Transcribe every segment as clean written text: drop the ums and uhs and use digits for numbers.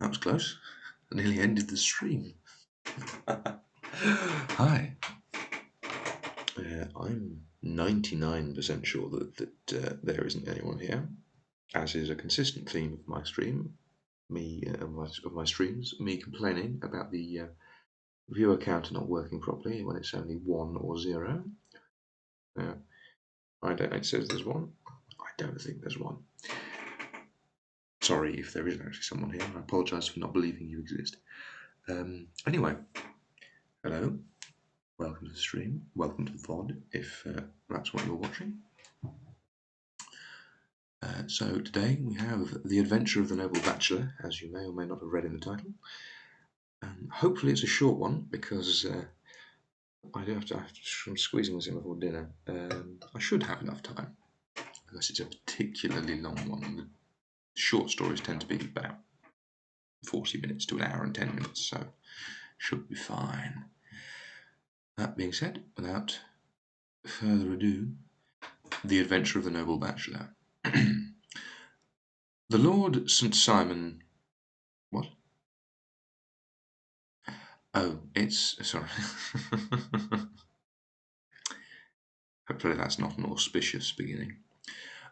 That was close. I nearly ended the stream. Hi. I'm 99% sure that there isn't anyone here, as is a consistent theme of my stream. Of my streams, me complaining about the viewer counter not working properly when it's only 1 or 0. It says there's one. I don't think there's one. Sorry if there is actually someone here. I apologise for not believing you exist. Anyway, hello. Welcome to the stream. Welcome to the VOD, if that's what you're watching. So today we have The Adventure of the Noble Bachelor, as you may or may not have read in the title. Hopefully it's a short one, because I'm squeezing this in before dinner. I should have enough time, unless it's a particularly long one. The short stories tend to be about 40 minutes to an hour and 10 minutes, so should be fine. That being said, without further ado, The Adventure of the Noble Bachelor. The Lord St. Simon... What? Oh, it's... Sorry. Hopefully that's not an auspicious beginning.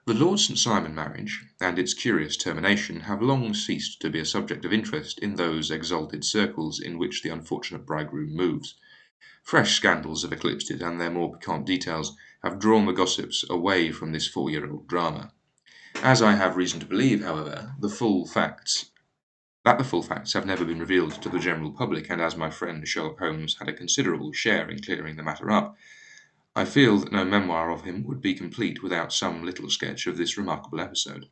The Lord St. Simon marriage, and its curious termination, have long ceased to be a subject of interest in those exalted circles in which the unfortunate bridegroom moves. Fresh scandals have eclipsed it, and their more piquant details have drawn the gossips away from this 4-year-old drama. As I have reason to believe, however, the full facts have never been revealed to the general public, and as my friend Sherlock Holmes had a considerable share in clearing the matter up, I feel that no memoir of him would be complete without some little sketch of this remarkable episode.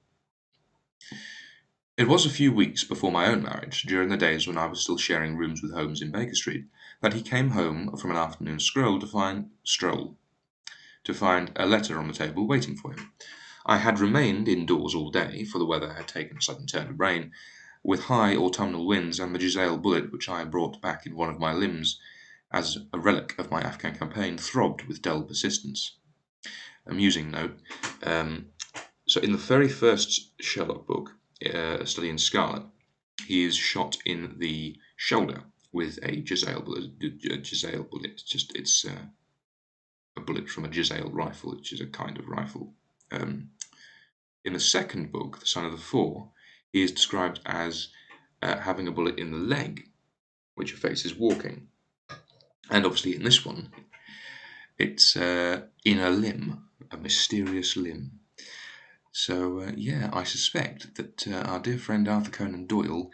It was a few weeks before my own marriage, during the days when I was still sharing rooms with Holmes in Baker Street, that he came home from an afternoon stroll to find a letter on the table waiting for him. I had remained indoors all day, for the weather had taken a sudden turn of rain, with high autumnal winds, and the Giselle bullet which I had brought back in one of my limbs as a relic of my Afghan campaign throbbed with dull persistence. Amusing note. So in the very first Sherlock book, A Study in Scarlet, he is shot in the shoulder with a Giselle bullet. It's a bullet from a Giselle rifle, which is a kind of rifle. In the second book, The Son of the Four, he is described as having a bullet in the leg, which affects his walking. And obviously in this one, it's in a limb, a mysterious limb. So, I suspect that our dear friend Arthur Conan Doyle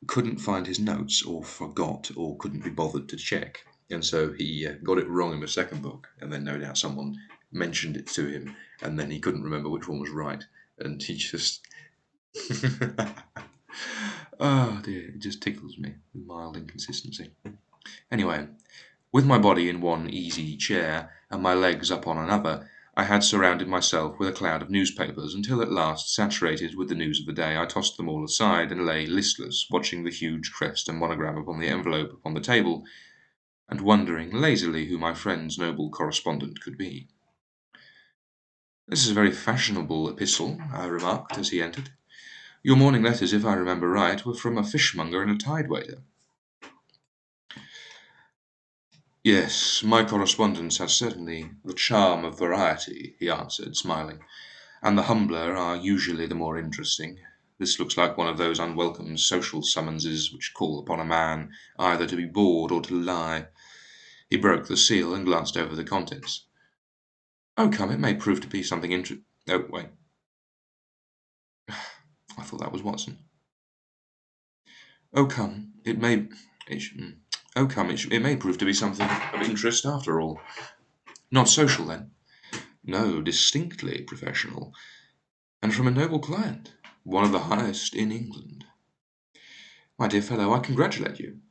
couldn't find his notes, or forgot, or couldn't be bothered to check. And so he got it wrong in the second book, and then no doubt someone mentioned it to him, and then he couldn't remember which one was right. And he just... Oh dear, it just tickles me, with mild inconsistency. Anyway, with my body in one easy chair, and my legs up on another, I had surrounded myself with a cloud of newspapers, until at last, saturated with the news of the day, I tossed them all aside, and lay listless, watching the huge crest and monogram upon the envelope upon the table, and wondering lazily who my friend's noble correspondent could be. "This is a very fashionable epistle," I remarked as he entered. "Your morning letters, if I remember right, were from a fishmonger and a tide-waiter." "Yes, my correspondence has certainly the charm of variety," he answered, smiling, "and the humbler are usually the more interesting. This looks like one of those unwelcome social summonses which call upon a man either to be bored or to lie." He broke the seal and glanced over the contents. "Oh, come, it may prove to be something Oh, wait. I thought that was Watson. Oh, come, it may prove to be something of interest after all." "Not social, then?" "No, distinctly professional, and from a noble client, one of the highest in England." "My dear fellow, I congratulate you."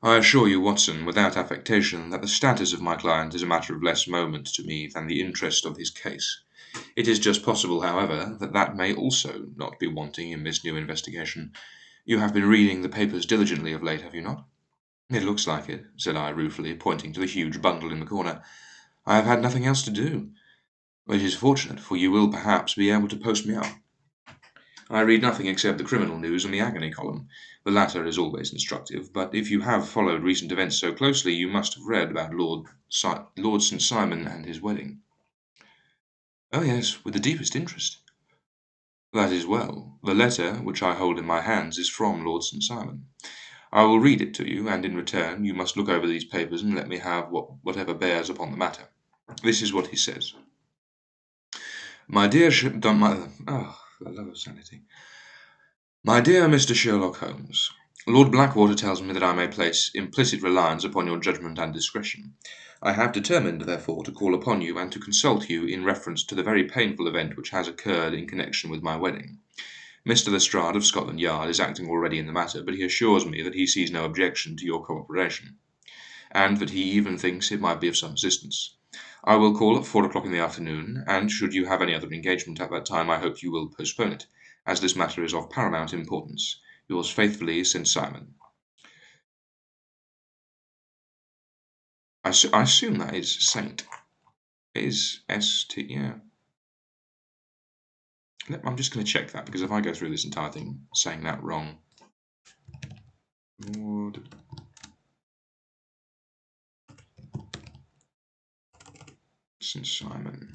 "I assure you, Watson, without affectation, that the status of my client is a matter of less moment to me than the interest of his case. It is just possible, however, that may also not be wanting in this new investigation. You have been reading the papers diligently of late, have you not?" "It looks like it," said I ruefully, pointing to the huge bundle in the corner. "I have had nothing else to do." "Which is fortunate, for you will perhaps be able to post me up." I read nothing except the criminal news and the agony column. The latter is always instructive, but if you have followed recent events so closely, you must have read about Lord St. Simon and his wedding. Oh, yes, with the deepest interest. That is well. The letter which I hold in my hands is from Lord St. Simon. I will read it to you, and in return you must look over these papers and let me have whatever bears upon the matter. This is what he says. My dear for the love of sanity. My dear Mr. Sherlock Holmes, Lord Blackwater tells me that I may place implicit reliance upon your judgment and discretion. I have determined, therefore, to call upon you and to consult you in reference to the very painful event which has occurred in connection with my wedding. Mr. Lestrade of Scotland Yard is acting already in the matter, but he assures me that he sees no objection to your cooperation, and that he even thinks it might be of some assistance. I will call at 4 o'clock in the afternoon, and should you have any other engagement at that time, I hope you will postpone it, as this matter is of paramount importance. Yours faithfully, St. Simon. I assume that is Saint. It is S-T, yeah. I'm just going to check that, because if I go through this entire thing saying that wrong. Lord St. Simon.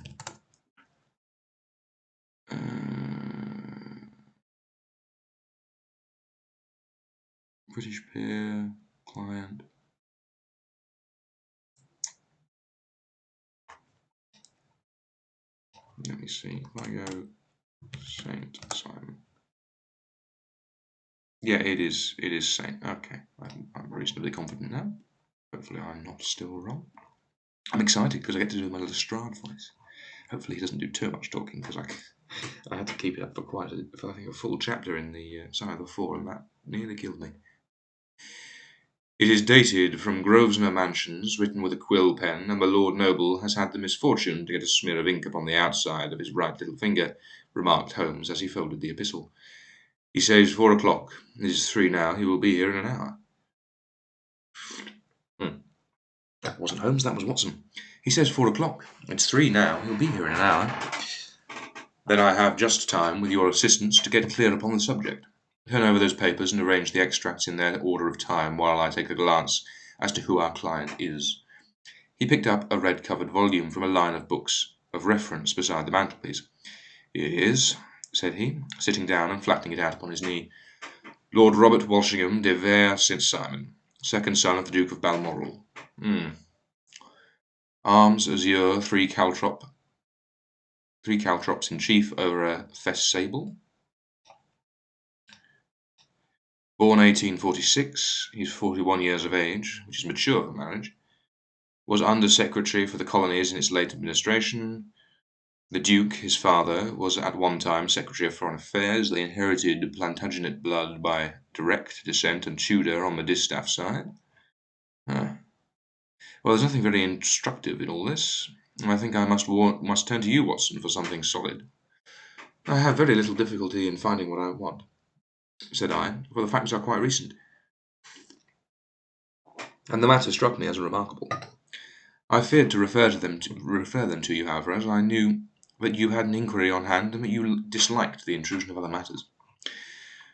British peer, client. Let me see. If I go Saint Simon. Yeah, it is Saint. Okay, I'm reasonably confident now. Hopefully I'm not still wrong. I'm excited because I get to do my Lestrade voice. Hopefully he doesn't do too much talking, because I had to keep it up for I think a full chapter in the Side of the Four, and that nearly killed me. It is dated from Grosvenor Mansions, written with a quill pen, and the Lord Noble has had the misfortune to get a smear of ink upon the outside of his right little finger, remarked Holmes as he folded the epistle. He says 4 o'clock. It is 3 now. He will be here in an hour. That wasn't Holmes, that was Watson. He says 4 o'clock. It's 3 now. He'll be here in an hour. Then I have just time, with your assistance, to get clear upon the subject. Turn over those papers and arrange the extracts in their order of time while I take a glance as to who our client is. He picked up a red-covered volume from a line of books of reference beside the mantelpiece. Here he is, said he, sitting down and flattening it out upon his knee. Lord Robert Walsingham de Vere St. Simon, second son of the Duke of Balmoral. Arms azure, three caltrops in chief over a fess sable. Born 1846, he's 41 years of age, which is mature for marriage. Was Under-Secretary for the Colonies in its late administration. The Duke, his father, was at one time Secretary of Foreign Affairs. They inherited Plantagenet blood by direct descent and Tudor on the distaff side. Well, there's nothing very instructive in all this. I think I must turn to you, Watson, for something solid. I have very little difficulty in finding what I want, said I, for the facts are quite recent, and the matter struck me as remarkable. I feared to refer them to you, however, as I knew that you had an inquiry on hand and that you disliked the intrusion of other matters.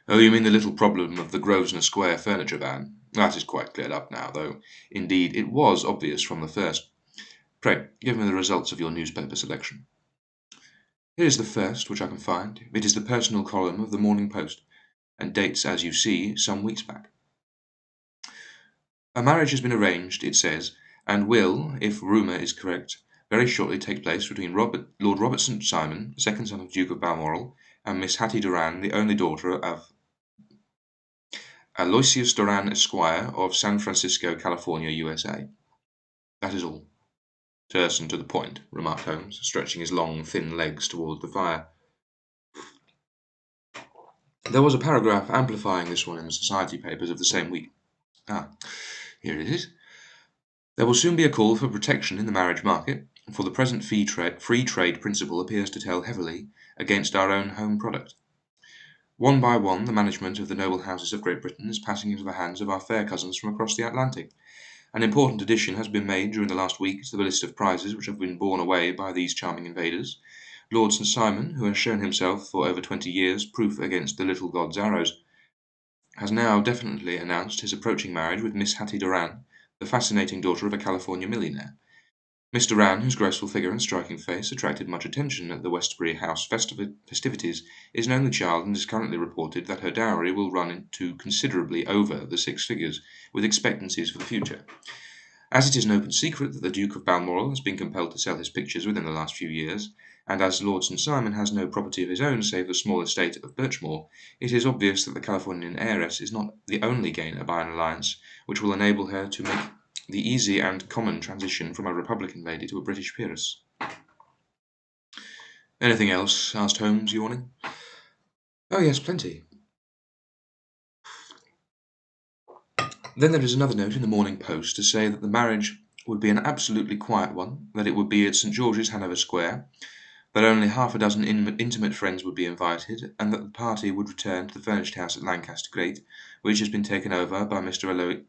Oh, you mean the little problem of the Grosvenor Square furniture van? That is quite cleared up now, though, indeed, it was obvious from the first. Pray, give me the results of your newspaper selection. Here is the first which I can find. It is the personal column of the Morning Post, and dates, as you see, some weeks back. A marriage has been arranged, it says, and will, if rumour is correct, very shortly take place between Lord Robert St. Simon, second son of the Duke of Balmoral, and Miss Hattie Doran, the only daughter of Aloysius Doran, Esquire, of San Francisco, California, USA. That is all. Terse and to the point, remarked Holmes, stretching his long, thin legs toward the fire. There was a paragraph amplifying this one in the society papers of the same week. Here it is. There will soon be a call for protection in the marriage market, for the present free trade principle appears to tell heavily against our own home product. One by one, the management of the noble houses of Great Britain is passing into the hands of our fair cousins from across the Atlantic. An important addition has been made during the last week to the list of prizes which have been borne away by these charming invaders. Lord St. Simon, who has shown himself for over 20 years proof against the little god's arrows, has now definitely announced his approaching marriage with Miss Hattie Doran, the fascinating daughter of a California millionaire. Miss Doran, whose graceful figure and striking face attracted much attention at the Westbury House festivities, is an only child, and it is currently reported that her dowry will run into considerably over the 6 figures, with expectancies for the future. As it is an open secret that the Duke of Balmoral has been compelled to sell his pictures within the last few years, and as Lord St. Simon has no property of his own save the small estate of Birchmoor, it is obvious that the Californian heiress is not the only gainer by an alliance which will enable her to make the easy and common transition from a Republican lady to a British peeress. Anything else? Asked Holmes, yawning. Oh yes, plenty. Then there is another note in the Morning Post to say that the marriage would be an absolutely quiet one, that it would be at St. George's, Hanover Square, that only half a dozen intimate friends would be invited, and that the party would return to the furnished house at Lancaster Gate, which has been taken over by Mr.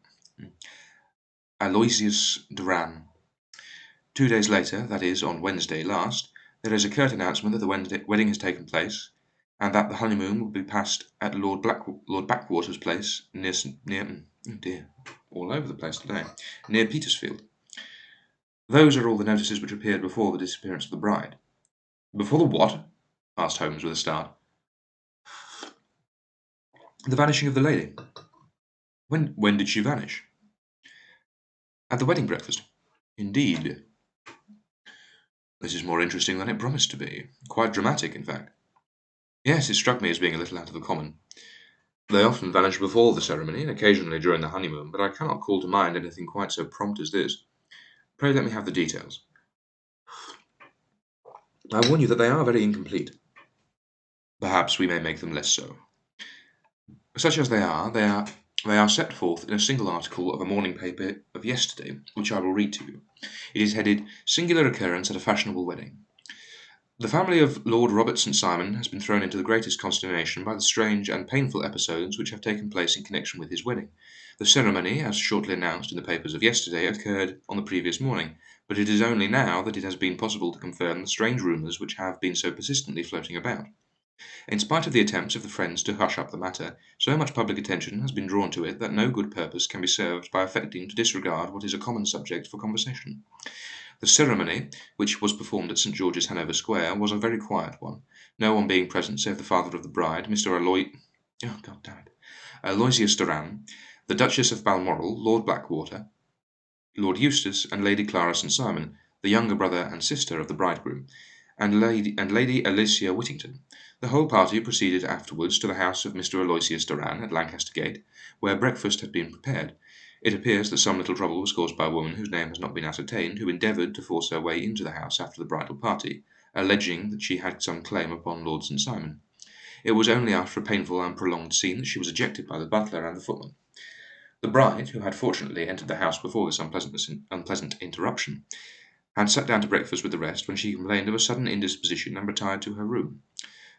Aloysius Doran. 2 days later, that is, on Wednesday last, there is a curt announcement that the wedding has taken place, and that the honeymoon will be passed at Lord Backwater's place all over the place today, near Petersfield. Those are all the notices which appeared before the disappearance of the bride. Before the what? Asked Holmes with a start. The vanishing of the lady. When did she vanish? At the wedding breakfast. Indeed. This is more interesting than it promised to be. Quite dramatic, in fact. Yes, it struck me as being a little out of the common. They often vanish before the ceremony, and occasionally during the honeymoon, but I cannot call to mind anything quite so prompt as this. Pray let me have the details. I warn you that they are very incomplete. Perhaps we may make them less so. Such as they are set forth in a single article of a morning paper of yesterday, which I will read to you. It is headed "Singular Occurrence at a Fashionable Wedding." The family of Lord Robert St. Simon has been thrown into the greatest consternation by the strange and painful episodes which have taken place in connection with his wedding. The ceremony, as shortly announced in the papers of yesterday, occurred on the previous morning, but it is only now that it has been possible to confirm the strange rumours which have been so persistently floating about. In spite of the attempts of the friends to hush up the matter, so much public attention has been drawn to it that no good purpose can be served by affecting to disregard what is a common subject for conversation. The ceremony, which was performed at St. George's, Hanover Square, was a very quiet one, no one being present save the father of the bride, Mr. Aloysius Doran, the Duchess of Balmoral, Lord Blackwater, Lord Eustace, and Lady Clara St. Simon, the younger brother and sister of the bridegroom, and Lady Alicia Whittington. The whole party proceeded afterwards to the house of Mr. Aloysius Doran at Lancaster Gate, where breakfast had been prepared. It appears that some little trouble was caused by a woman whose name has not been ascertained, who endeavoured to force her way into the house after the bridal party, alleging that she had some claim upon Lord St. Simon. It was only after a painful and prolonged scene that she was ejected by the butler and the footman. The bride, who had fortunately entered the house before this unpleasant interruption, had sat down to breakfast with the rest when she complained of a sudden indisposition and retired to her room.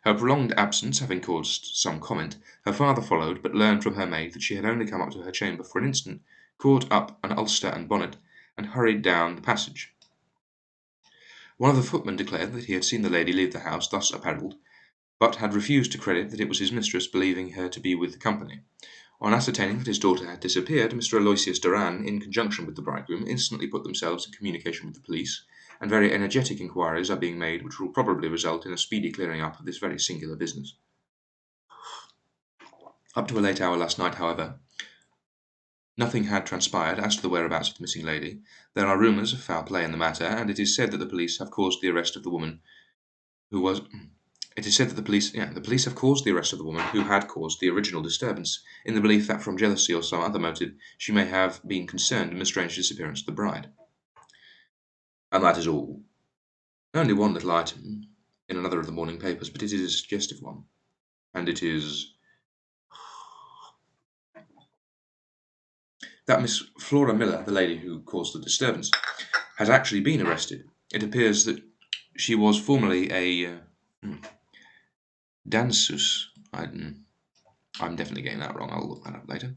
Her prolonged absence having caused some comment, her father followed, but learned from her maid that she had only come up to her chamber for an instant, caught up an ulster and bonnet, and hurried down the passage. One of the footmen declared that he had seen the lady leave the house thus apparelled, but had refused to credit that it was his mistress, believing her to be with the company. On ascertaining that his daughter had disappeared, Mr. Aloysius Doran, in conjunction with the bridegroom, instantly put themselves in communication with the police, and very energetic inquiries are being made which will probably result in a speedy clearing up of this very singular business. Up to a late hour last night, however, nothing had transpired as to the whereabouts of the missing lady. There are rumours of foul play in the matter, and it is said that the police have caused the arrest of the woman who was. It is said that the police have caused the arrest of the woman who had caused the original disturbance, in the belief that from jealousy or some other motive she may have been concerned in the strange disappearance of the bride. And that is all. Only one little item in another of the morning papers, but it is a suggestive one. And it is that Miss Flora Miller, the lady who caused the disturbance, has actually been arrested. It appears that she was formerly a danseuse. I'm definitely getting that wrong, I'll look that up later,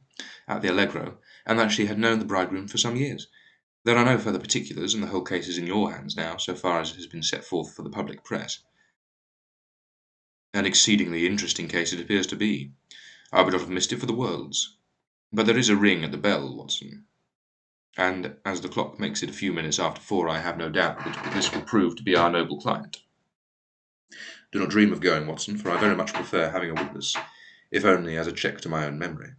at the Allegro, and that she had known the bridegroom for some years. There are no further particulars, and the whole case is in your hands now, so far as it has been set forth for the public press. An exceedingly interesting case it appears to be. I would not have missed it for the worlds. But there is a ring at the bell, Watson, and as the clock makes it a few minutes after 4, I have no doubt that this will prove to be our noble client. Do not dream of going, Watson, for I very much prefer having a witness, if only as a check to my own memory.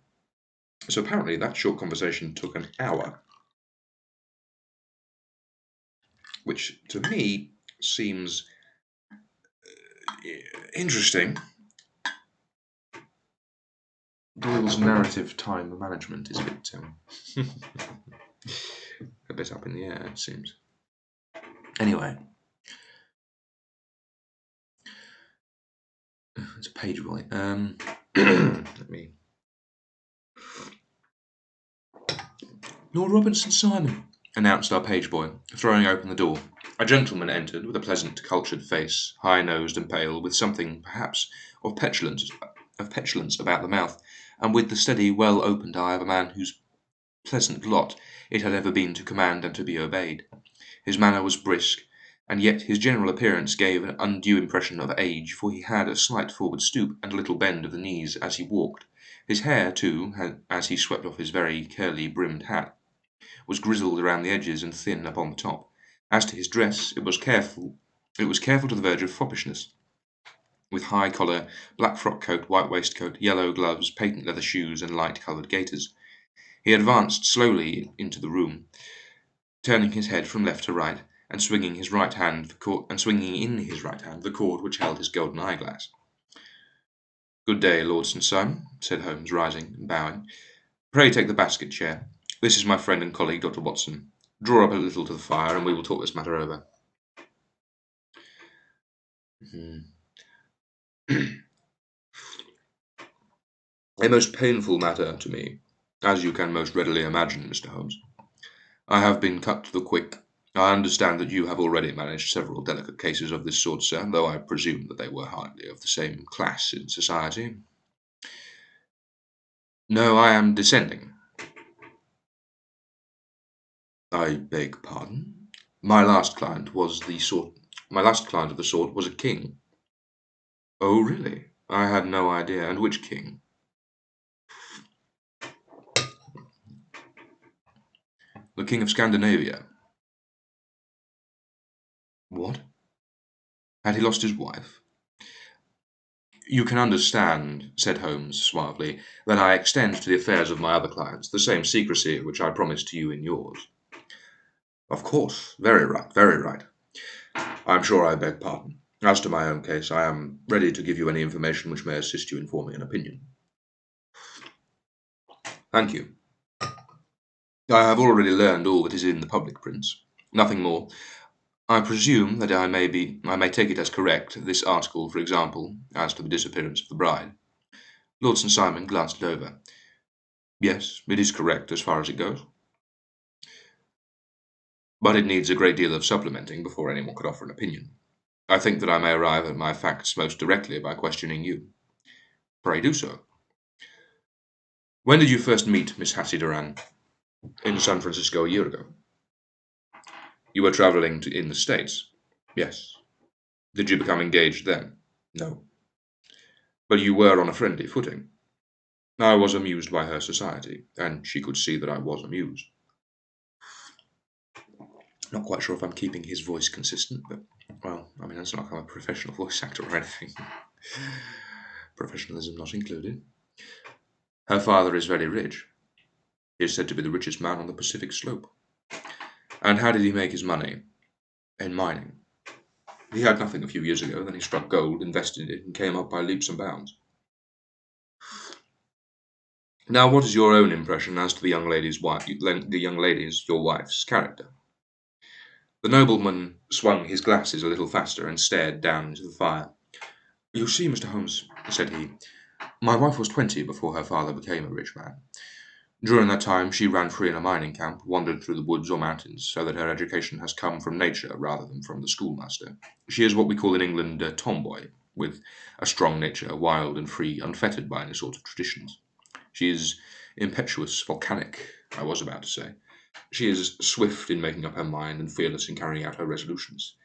So apparently that short conversation took an hour, which to me seems interesting. Doyle's narrative time management is a bit up in the air, it seems. Anyway, it's a page boy. Let me. Lord Robinson Simon, announced our page boy, throwing open the door. A gentleman entered with a pleasant, cultured face, high-nosed and pale, with something, perhaps, of petulance about the mouth, and with the steady, well-opened eye of a man whose pleasant lot it had ever been to command and to be obeyed. His manner was brisk, and yet his general appearance gave an undue impression of age, for he had a slight forward stoop and a little bend of the knees as he walked. His hair, too, as he swept off his very curly-brimmed hat, was grizzled around the edges and thin upon the top. As to his dress, it was careful to the verge of foppishness, with high collar, black frock coat, white waistcoat, yellow gloves, patent leather shoes, and light-coloured gaiters. He advanced slowly into the room, turning his head from left to right, and swinging in his right hand the cord which held his golden eyeglass. "Good day, Lord St. Simon," said Holmes, rising and bowing. "Pray take the basket chair. This is my friend and colleague, Dr. Watson. Draw up a little to the fire, and we will talk this matter over." A most painful matter to me, as you can most readily imagine, Mr. Holmes. I have been cut to the quick. I understand that you have already managed several delicate cases of this sort, sir, though I presume that they were hardly of the same class in society. No, I am descending. I beg pardon? My last client of the sort was a king. Oh, really? I had no idea. And which king? The King of Scandinavia. What? Had he lost his wife? You can understand, said Holmes suavely, that I extend to the affairs of my other clients the same secrecy which I promised to you in yours. Of course. Very right, very right. I am sure I beg pardon. As to my own case, I am ready to give you any information which may assist you in forming an opinion. Thank you. I have already learned all that is in the public prints. Nothing more. I presume that I may take it as correct, this article, for example, as to the disappearance of the bride. Lord St. Simon glanced it over. Yes, it is correct as far as it goes. But it needs a great deal of supplementing before anyone could offer an opinion. I think that I may arrive at my facts most directly by questioning you. Pray do so. When did you first meet Miss Hattie Duran? In San Francisco a year ago. You were traveling in the States? Yes. Did you become engaged then? No. But you were on a friendly footing. I was amused by her society, and she could see that I was amused. Not quite sure if I'm keeping his voice consistent, but, well, I mean, that's not like I'm a professional voice actor or anything. Professionalism not included. Her father is very rich. He is said to be the richest man on the Pacific slope. And how did he make his money? In mining. He had nothing a few years ago, then he struck gold, invested it, and came up by leaps and bounds. Now, what is your own impression as to the young lady's, your wife's character? The nobleman swung his glasses a little faster and stared down into the fire. You see, Mr. Holmes, said he, my wife was 20 before her father became a rich man. During that time, she ran free in a mining camp, wandered through the woods or mountains, so that her education has come from nature rather than from the schoolmaster. She is what we call in England a tomboy, with a strong nature, wild and free, unfettered by any sort of traditions. She is impetuous, volcanic, I was about to say. She is swift in making up her mind and fearless in carrying out her resolutions.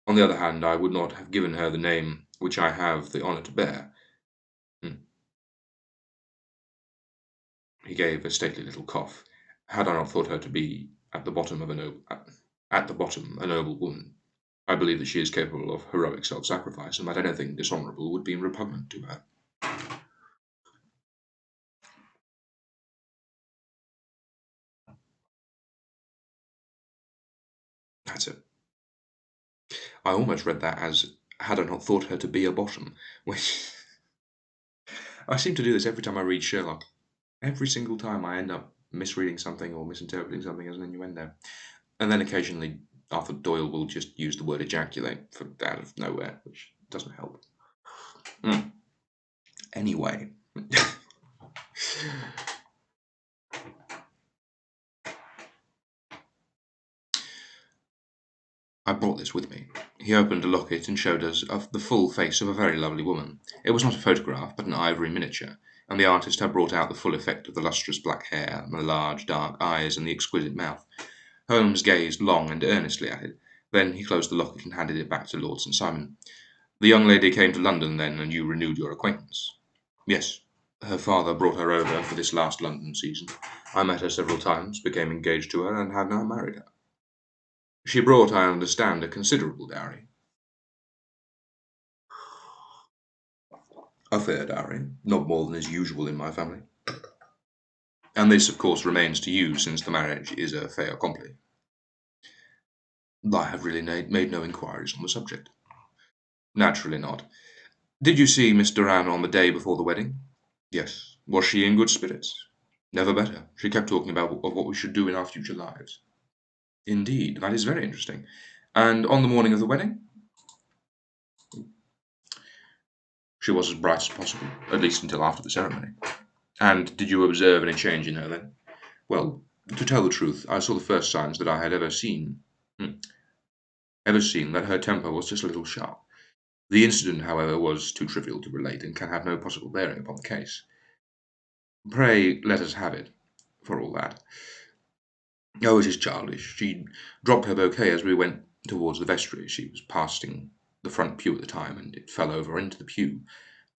On the other hand, I would not have given her the name which I have the honour to bear. Hmm. He gave a stately little cough. Had I not thought her to be at the bottom a noble woman, I believe that she is capable of heroic self-sacrifice, and that anything dishonourable would be repugnant to her. That's it. I almost read that as had I not thought her to be a bottom, which I seem to do this every time I read Sherlock. Every single time I end up misreading something or misinterpreting something as an innuendo. And then occasionally Arthur Doyle will just use the word ejaculate out of nowhere, which doesn't help. Mm. Anyway. I brought this with me. He opened a locket and showed us the full face of a very lovely woman. It was not a photograph, but an ivory miniature, and the artist had brought out the full effect of the lustrous black hair, and the large dark eyes, and the exquisite mouth. Holmes gazed long and earnestly at it. Then he closed the locket and handed it back to Lord St. Simon. The young lady came to London then, and you renewed your acquaintance? Yes. Her father brought her over for this last London season. I met her several times, became engaged to her, and have now married her. She brought, I understand, a considerable dowry. A fair dowry, not more than is usual in my family. And this, of course, remains to you, since the marriage is a fait accompli. I have really made no inquiries on the subject. Naturally not. Did you see Miss Doran on the day before the wedding? Yes. Was she in good spirits? Never better. She kept talking about what we should do in our future lives. Indeed, that is very interesting. And on the morning of the wedding? She was as bright as possible, at least until after the ceremony. And did you observe any change in her then? Well, to tell the truth, I saw the first signs that I had ever seen that her temper was just a little sharp. The incident, however, was too trivial to relate, and can have no possible bearing upon the case. Pray let us have it, for all that. Oh, it is childish. She dropped her bouquet as we went towards the vestry. She was passing the front pew at the time, and it fell over into the pew.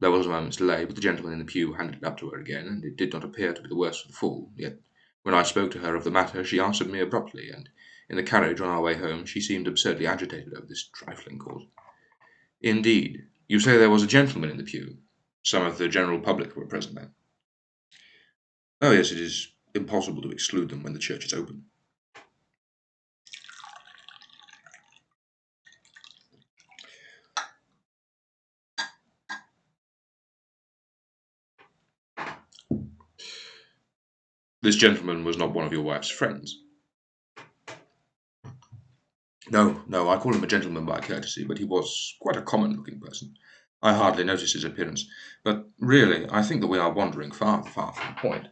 There was a moment's delay, but the gentleman in the pew handed it up to her again, and it did not appear to be the worse for the fall. Yet, when I spoke to her of the matter, she answered me abruptly, and in the carriage on our way home she seemed absurdly agitated over this trifling cause. Indeed. You say there was a gentleman in the pew. Some of the general public were present then. Oh, yes, it is impossible to exclude them when the church is open. This gentleman was not one of your wife's friends. No, no, I call him a gentleman by courtesy, but he was quite a common-looking person. I hardly noticed his appearance, but really, I think that we are wandering far, far from the point.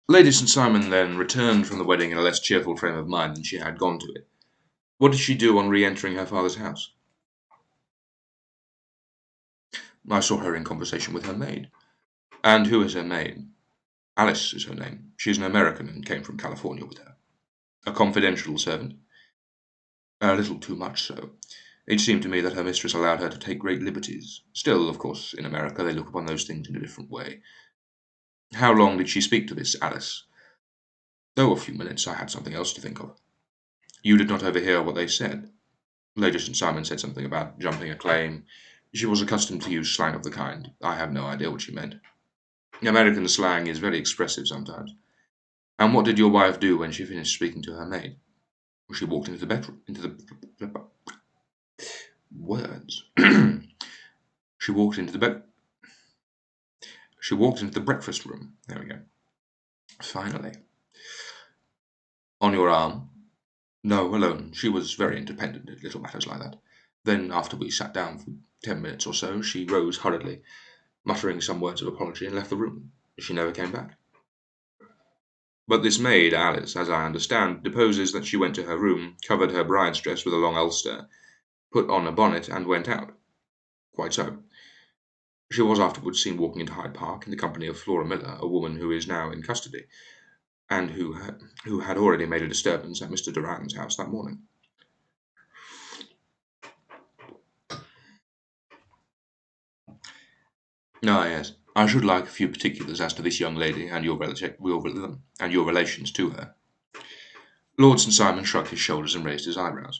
Lady St. Simon then returned from the wedding in a less cheerful frame of mind than she had gone to it. What did she do on re-entering her father's house? I saw her in conversation with her maid. And who is her maid? Alice is her name. She is an American and came from California with her. A confidential servant? A little too much so. It seemed to me that her mistress allowed her to take great liberties. Still, of course, in America they look upon those things in a different way. How long did she speak to this Alice? Oh, a few minutes. I had something else to think of. You did not overhear what they said? Lady St. Simon said something about jumping a claim. She was accustomed to use slang of the kind. I have no idea what she meant. American slang is very expressive sometimes. And what did your wife do when she finished speaking to her maid? She walked into the bedroom, into the words. She walked into the bed. She walked into the breakfast room. There we go. Finally. On your arm? No, alone. She was very independent in little matters like that. Then, after we sat down for 10 minutes or so, she rose hurriedly, muttering some words of apology, and left the room. She never came back. But this maid, Alice, as I understand, deposes that she went to her room, covered her bride's dress with a long ulster, put on a bonnet, and went out. Quite so. She was afterwards seen walking into Hyde Park in the company of Flora Miller, a woman who is now in custody. and who had already made a disturbance at Mr. Durand's house that morning. Ah, yes. I should like a few particulars as to this young lady and your relations to her. Lord St. Simon shrugged his shoulders and raised his eyebrows.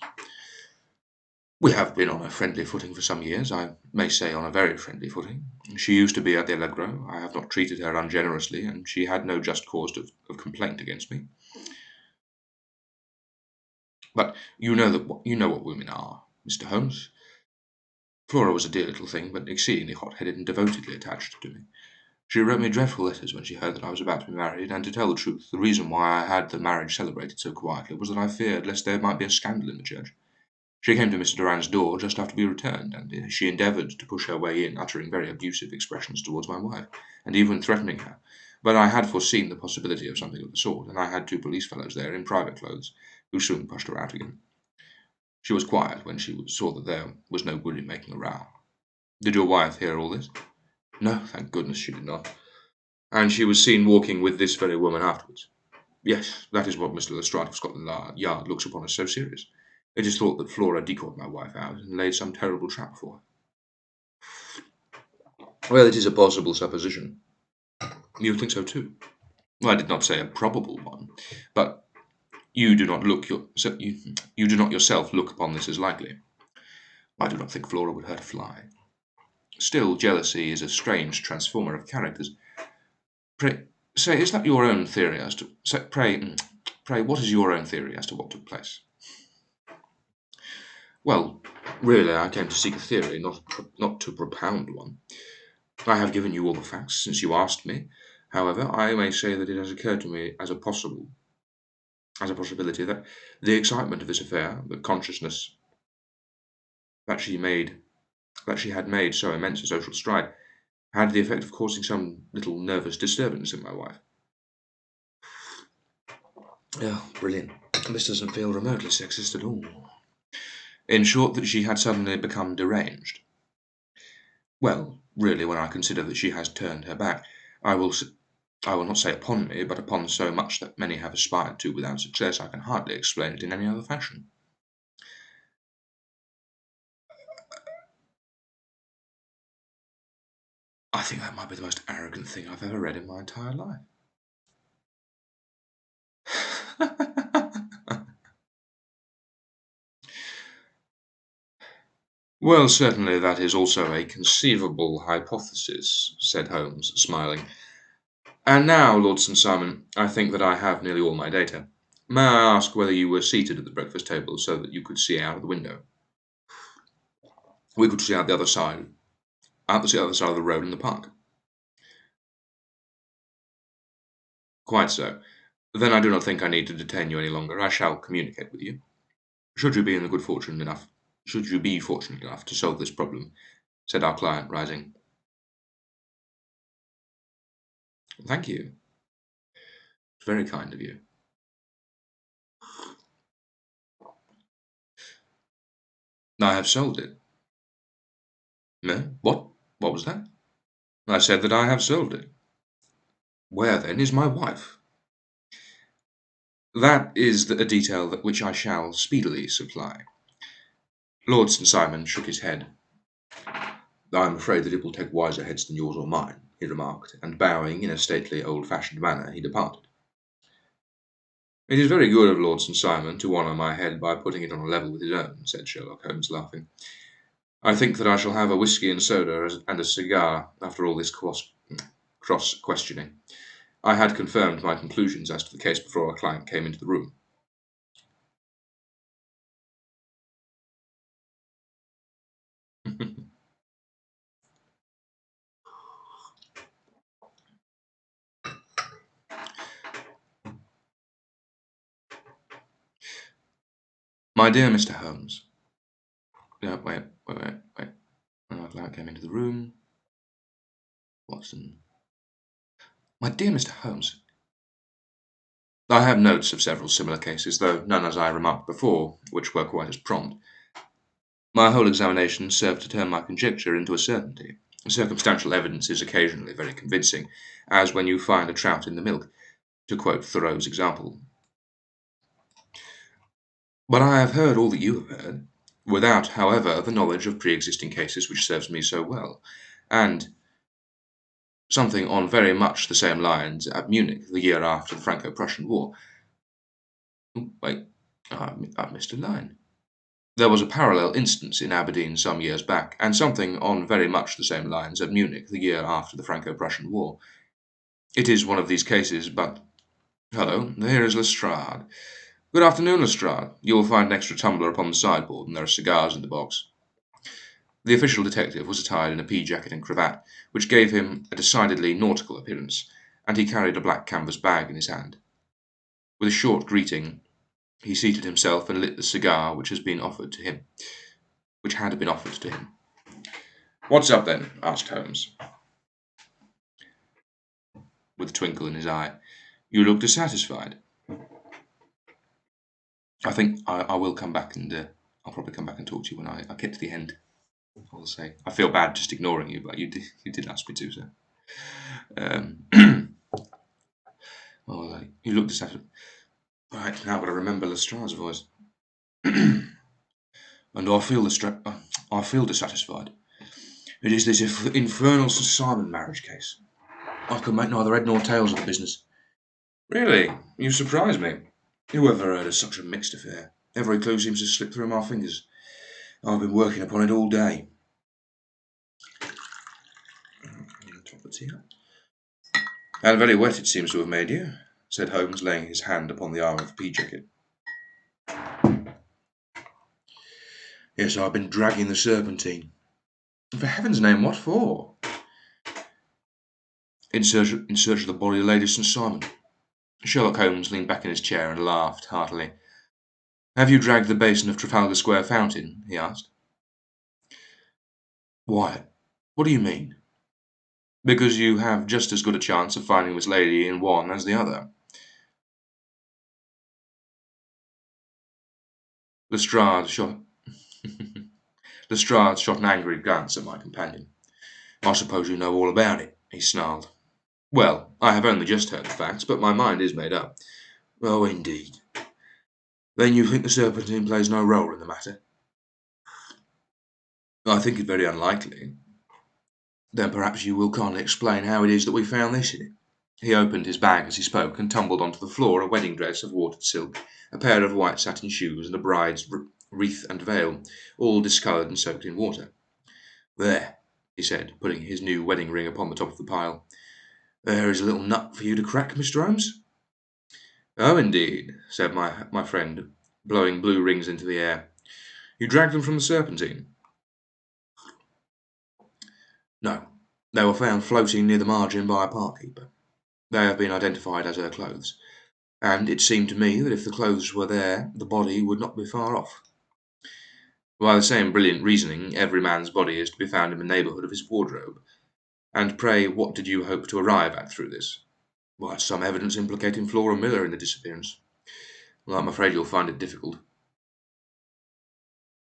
We have been on a friendly footing for some years, I may say on a very friendly footing. She used to be at the Allegro. I have not treated her ungenerously, and she had no just cause of complaint against me. But you know what women are, Mr. Holmes. Flora was a dear little thing, but exceedingly hot-headed and devotedly attached to me. She wrote me dreadful letters when she heard that I was about to be married, and to tell the truth, the reason why I had the marriage celebrated so quietly was that I feared lest there might be a scandal in the church. She came to Mr. Durand's door just after we returned, and she endeavoured to push her way in, uttering very abusive expressions towards my wife, and even threatening her. But I had foreseen the possibility of something of the sort, and I had 2 police fellows there in private clothes, who soon pushed her out again. She was quiet when she saw that there was no good in making a row. Did your wife hear all this? No, thank goodness she did not. And she was seen walking with this very woman afterwards. Yes, that is what Mr. Lestrade of Scotland Yard looks upon as so serious. It is thought that Flora decoyed my wife out and laid some terrible trap for her. Well, it is a possible supposition. You think so too? Well, I did not say a probable one, but you do not you do not yourself look upon this as likely. I do not think Flora would hurt a fly. Still, jealousy is a strange transformer of characters. Pray, say, is that your own theory as to? Pray, what is your own theory as to what took place? Well, really, I came to seek a theory, not to propound one. I have given you all the facts since you asked me. However, I may say that it has occurred to me as a possibility that the excitement of this affair, the consciousness that she had made so immense a social stride, had the effect of causing some little nervous disturbance in my wife. Oh, brilliant. This doesn't feel remotely sexist at all. In short, that she had suddenly become deranged. Well, really, when I consider that she has turned her back, I will not say upon me, but upon so much that many have aspired to without success, I can hardly explain it in any other fashion. I think that might be the most arrogant thing I've ever read in my entire life. Well, certainly that is also a conceivable hypothesis, said Holmes, smiling. And now, Lord St. Simon, I think that I have nearly all my data. May I ask whether you were seated at the breakfast table so that you could see out of the window? We could see out the other side, the other side of the road in the park. Quite so. Then I do not think I need to detain you any longer. I shall communicate with you. Should you be fortunate enough to solve this problem, said our client, rising. Thank you. It's very kind of you. I have sold it. No? What? What was that? I said that I have sold it. Where, then, is my wife? That is a detail which I shall speedily supply. Lord St. Simon shook his head. I am afraid that it will take wiser heads than yours or mine, he remarked, and bowing in a stately, old-fashioned manner, he departed. It is very good of Lord St. Simon to honour my head by putting it on a level with his own, said Sherlock Holmes, laughing. I think that I shall have a whisky and soda and a cigar after all this cross-questioning. I had confirmed my conclusions as to the case before our client came into the room. My dear Mr. Holmes. No, wait. Our client came into the room. Watson. My dear Mr. Holmes. I have notes of several similar cases, though none, as I remarked before, which were quite as prompt. My whole examination served to turn my conjecture into a certainty. Circumstantial evidence is occasionally very convincing, as when you find a trout in the milk. to quote Thoreau's example. But I have heard all that you have heard, without, however, the knowledge of pre-existing cases which serves me so well, and something on very much the same lines at Munich the year after the Franco-Prussian War. Wait, I've missed a line. There was a parallel instance in Aberdeen some years back, and something on very much the same lines at Munich the year after the Franco-Prussian War. It is one of these cases, but... Hello, here is Lestrade. Good afternoon, Lestrade. You will find an extra tumbler upon the sideboard, and there are cigars in the box. The official detective was attired in a pea jacket and cravat, which gave him a decidedly nautical appearance, and he carried a black canvas bag in his hand. With a short greeting, he seated himself and lit the cigar which had been offered to him. What's up, then? Asked Holmes, with a twinkle in his eye. You look dissatisfied. I think I will come back and I'll probably come back and talk to you when I get to the end. I will say. I feel bad just ignoring you, but you did ask me to, so. You look dissatisfied. Right, now I've got to remember Lestrade's voice. And I feel dissatisfied. It is this infernal Sir Simon marriage case. I could make neither head nor tails of the business. Really? You surprise me. Who ever heard of such a mixed affair? Every clue seems to slip through my fingers. I've been working upon it all day. And very wet it seems to have made you, said Holmes, laying his hand upon the arm of the pea jacket. Yes, I've been dragging the Serpentine. For heaven's name, what for? In search of the body of Lady St. Simon. Sherlock Holmes leaned back in his chair and laughed heartily. Have you dragged the basin of Trafalgar Square fountain? He asked. Why? What do you mean? Because you have just as good a chance of finding this lady in one as the other. Lestrade shot an angry glance at my companion. I suppose you know all about it, he snarled. Well, I have only just heard the facts, but my mind is made up. Oh, indeed. Then you think the Serpentine plays no role in the matter? I think it very unlikely. Then perhaps you will kindly explain how it is that we found this in it. He opened his bag as he spoke and tumbled onto the floor a wedding dress of watered silk, a pair of white satin shoes, and a bride's wreath and veil, all discoloured and soaked in water. There, he said, putting his new wedding ring upon the top of the pile. There is a little nut for you to crack, Mr. Holmes. Oh, indeed, said my friend, blowing blue rings into the air. You dragged them from the Serpentine? No, they were found floating near the margin by a park keeper. They have been identified as her clothes, and it seemed to me that if the clothes were there, the body would not be far off. By the same brilliant reasoning, every man's body is to be found in the neighbourhood of his wardrobe. And pray, what did you hope to arrive at through this? Why, some evidence implicating Flora Miller in the disappearance. Well, I'm afraid you'll find it difficult.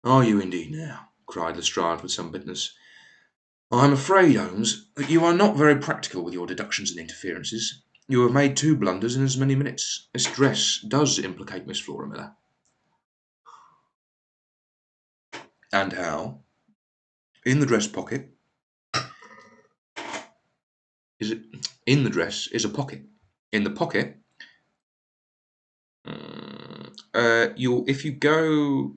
Are you indeed now? Cried Lestrade with some bitterness. I'm afraid, Holmes, that you are not very practical with your deductions and interferences. You have made 2 blunders in as many minutes. This dress does implicate Miss Flora Miller. And how? In the dress pocket. In the dress is a pocket. In the pocket, if you go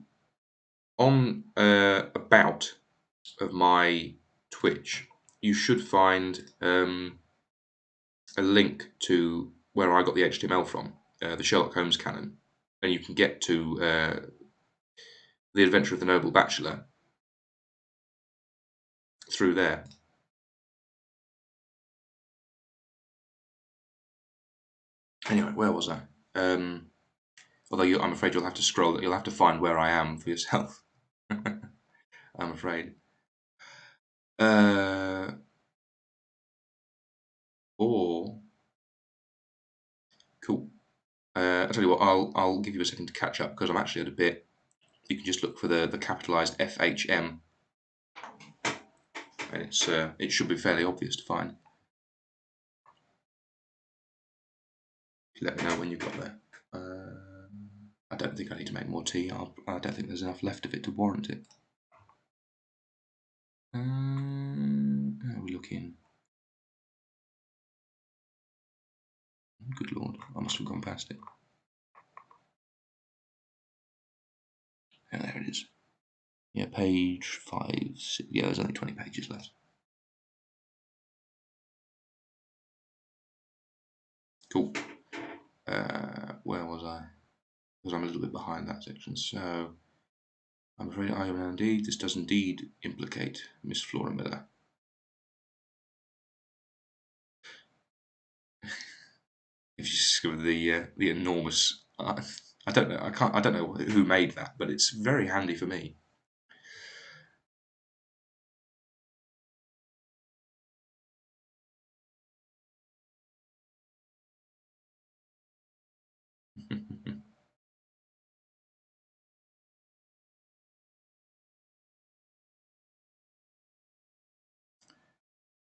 on about of my Twitch, you should find a link to where I got the HTML from, the Sherlock Holmes canon, and you can get to the Adventure of the Noble Bachelor through there. Anyway, where was I? Although I'm afraid you'll have to scroll. You'll have to find where I am for yourself. I'm afraid. Or cool. I'll tell you what. I'll give you a second to catch up because I'm actually at a bit. You can just look for the capitalized FHM, and it should be fairly obvious to find. Let me know when you've got there. I don't think I need to make more tea. I don't think there's enough left of it to warrant it. How are we looking? Good Lord, I must have gone past it. Yeah, there it is. Yeah, page 5. Yeah, there's only 20 pages left. Cool. Where was I? Because I'm a little bit behind that section. So, I'm afraid I am indeed. This does indeed implicate Miss Flora Miller. If you discover the enormous, I don't know. I don't know who made that, but it's very handy for me.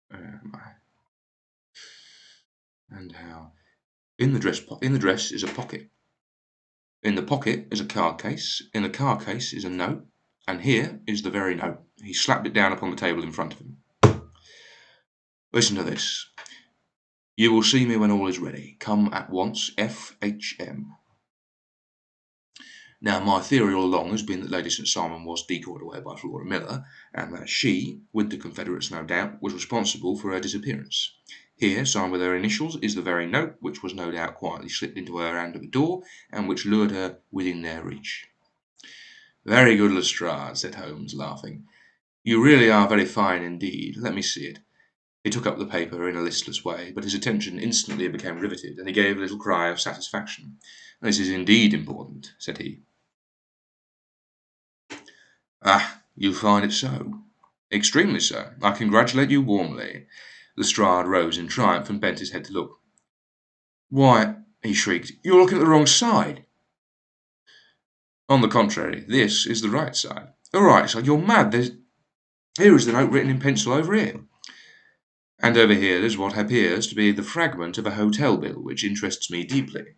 Where am I? And how? In the dress is a pocket. In the pocket is a card case. In the card case is a note. And here is the very note. He slapped it down upon the table in front of him. Listen to this. You will see me when all is ready. Come at once. F.H.M. Now, my theory all along has been that Lady St. Simon was decoyed away by Flora Miller, and that she, with the Confederates no doubt, was responsible for her disappearance. Here, signed with her initials, is the very note which was no doubt quietly slipped into her hand at the door, and which lured her within their reach. Very good, Lestrade, said Holmes, laughing. You really are very fine indeed. Let me see it. He took up the paper in a listless way, but his attention instantly became riveted, and he gave a little cry of satisfaction. This is indeed important, said he. Ah, you find it so? Extremely so. I congratulate you warmly. Lestrade rose in triumph and bent his head to look. Why, he shrieked, you're looking at the wrong side. On the contrary, this is the right side. The right side? You're mad. Here is the note written in pencil over here. And over here is what appears to be the fragment of a hotel bill, which interests me deeply.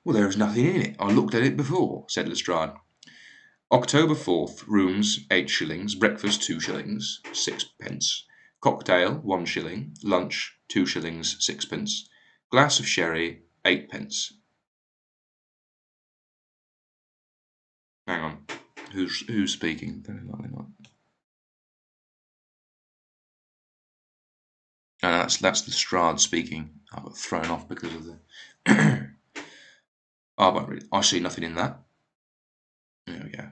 Well, there is nothing in it. I looked at it before, said Lestrade. October 4th, rooms 8 shillings, breakfast 2 shillings, 6 pence, cocktail 1 shilling, lunch 2 shillings 6 pence, glass of sherry 8 pence. Hang on, who's speaking? Very likely not. No, that's Lestrade speaking. I got thrown off because of the. I won't read it. I see nothing in that. There we go.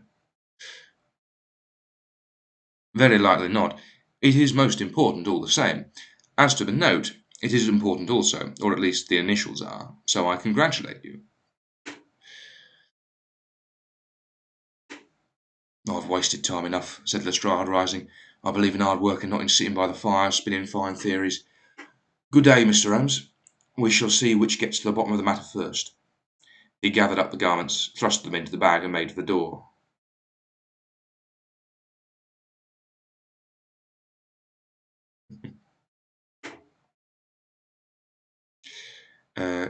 Very likely not. It is most important all the same. As to the note, it is important also, or at least the initials are, so I congratulate you. I've wasted time enough, said Lestrade, rising. I believe in hard work and not in sitting by the fire, spinning fine theories. Good day, Mr. Holmes. We shall see which gets to the bottom of the matter first. He gathered up the garments, thrust them into the bag, and made for the door.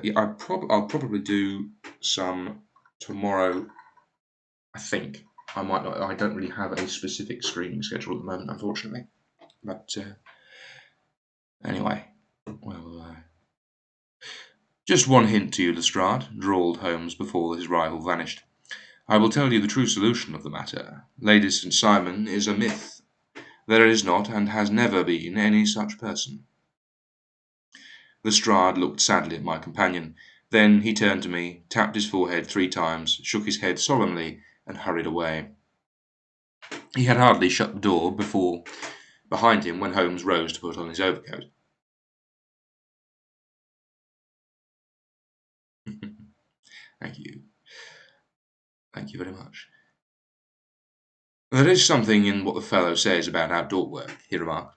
Yeah, I'll probably do some tomorrow. I think I might not. I don't really have a specific screening schedule at the moment, unfortunately. But anyway, well, just one hint to you, Lestrade, drawled Holmes before his rival vanished. I will tell you the true solution of the matter. Lady St. Simon is a myth. There is not, and has never been, any such person. Lestrade looked sadly at my companion. Then he turned to me, tapped his forehead 3 times, shook his head solemnly, and hurried away. He had hardly shut the door behind him when Holmes rose to put on his overcoat. Thank you. Thank you very much. There is something in what the fellow says about outdoor work, he remarked.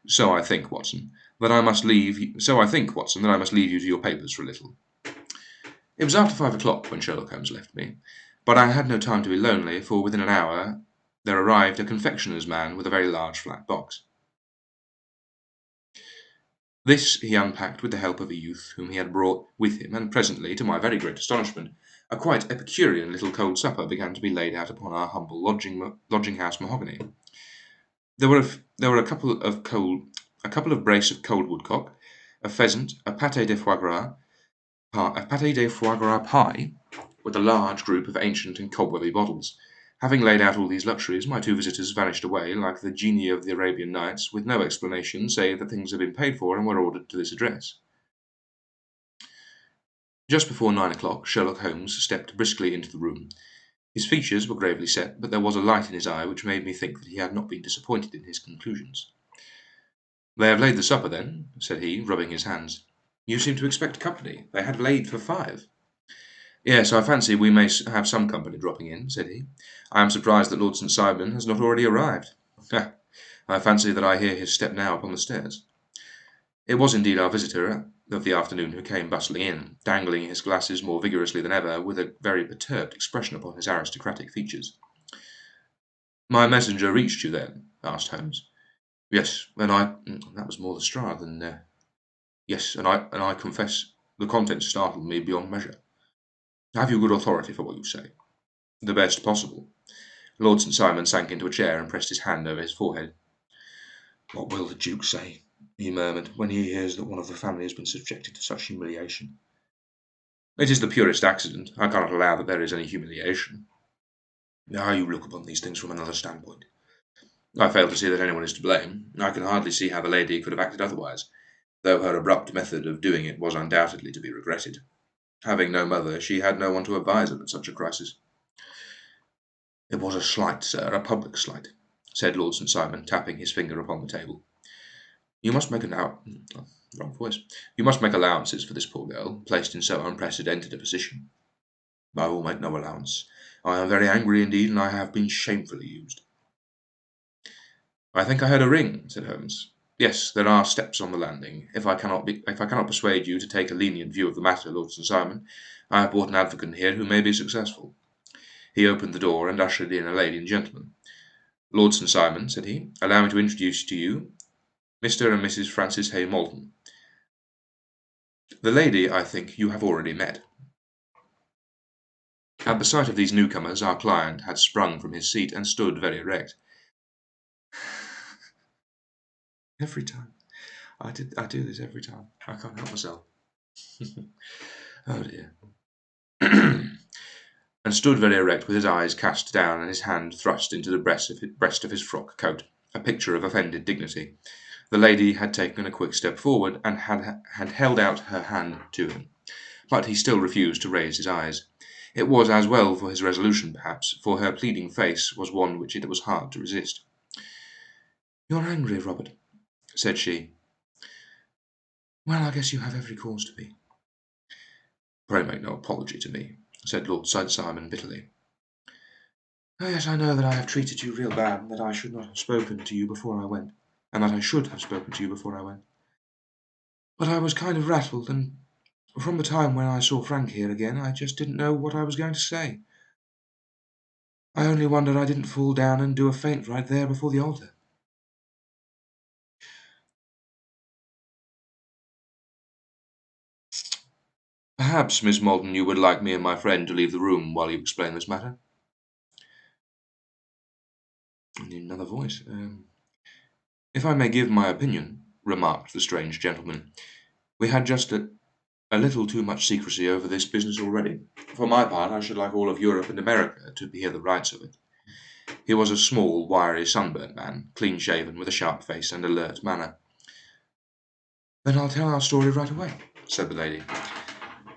So I think, Watson, that I must leave you to your papers for a little. It was after 5 o'clock when Sherlock Holmes left me, but I had no time to be lonely, for within an hour there arrived a confectioner's man with a very large flat box. This he unpacked with the help of a youth whom he had brought with him, and presently, to my very great astonishment, a quite Epicurean little cold supper began to be laid out upon our humble lodging-house mahogany. There were a couple of brace of cold woodcock, a pheasant, a pâté de foie gras pie, with a large group of ancient and cobwebby bottles. Having laid out all these luxuries, my two visitors vanished away like the genii of the Arabian Nights, with no explanation save that things had been paid for and were ordered to this address. Just before 9 o'clock, Sherlock Holmes stepped briskly into the room. His features were gravely set, but there was a light in his eye which made me think that he had not been disappointed in his conclusions. "They have laid the supper, then?" said he, rubbing his hands. "You seem to expect company. They had laid for 5." "Yes, I fancy we may have some company dropping in," said he. "I am surprised that Lord St. Simon has not already arrived. I fancy that I hear his step now upon the stairs." It was indeed our visitor of the afternoon who came bustling in, dangling his glasses more vigorously than ever, with a very perturbed expression upon his aristocratic features. "My messenger reached you, then?" asked Holmes. "Yes, and that was more the straw than yes, and I confess the contents startled me beyond measure. Have you good authority for what you say?" "The best possible." Lord St. Simon sank into a chair and pressed his hand over his forehead. "What will the Duke say," he murmured, "when he hears that one of the family has been subjected to such humiliation?" "It is the purest accident. I cannot allow that there is any humiliation." "Now you look upon these things from another standpoint." "I fail to see that anyone is to blame. I can hardly see how the lady could have acted otherwise, though her abrupt method of doing it was undoubtedly to be regretted. Having no mother, she had no one to advise her at such a crisis." "It was a slight, sir, a public slight," said Lord St. Simon, tapping his finger upon the table. "You must make wrong voice. You must make allowances for this poor girl, placed in so unprecedented a position." "I will make no allowance. I am very angry indeed, and I have been shamefully used." "I think I heard a ring," said Holmes. "Yes, there are steps on the landing. If I cannot persuade you to take a lenient view of the matter, Lord St. Simon, I have brought an advocate here who may be successful." He opened the door and ushered in a lady and gentleman. "Lord St. Simon," said he, "allow me to introduce to you Mr. and Mrs. Francis Hay Moulton. The lady, I think, you have already met." At the sight of these newcomers, our client had sprung from his seat and stood very erect. Every time. I do this every time. I can't help myself. Oh dear. And stood very erect with his eyes cast down and his hand thrust into the breast of his frock coat, a picture of offended dignity. The lady had taken a quick step forward and had held out her hand to him, but he still refused to raise his eyes. It was as well for his resolution, perhaps, for her pleading face was one which it was hard to resist. "You're angry, Robert," said she. "Well, I guess you have every cause to be." "Pray make no apology to me," said Lord St. Simon bitterly. "Oh, yes, I know that I have treated you real bad, and that I should not have spoken to you before I went, and that I should have spoken to you before I went. But I was kind of rattled, and from the time when I saw Frank here again, I just didn't know what I was going to say. I only wondered I didn't fall down and do a faint right there before the altar." "Perhaps, Miss Moulton, you would like me and my friend to leave the room while you explain this matter?" I need another voice. "If I may give my opinion," remarked the strange gentleman, "we had just a little too much secrecy over this business already. For my part, I should like all of Europe and America to hear the rights of it." He was a small, wiry, sunburnt man, clean-shaven, with a sharp face and alert manner. "Then I'll tell our story right away," said the lady.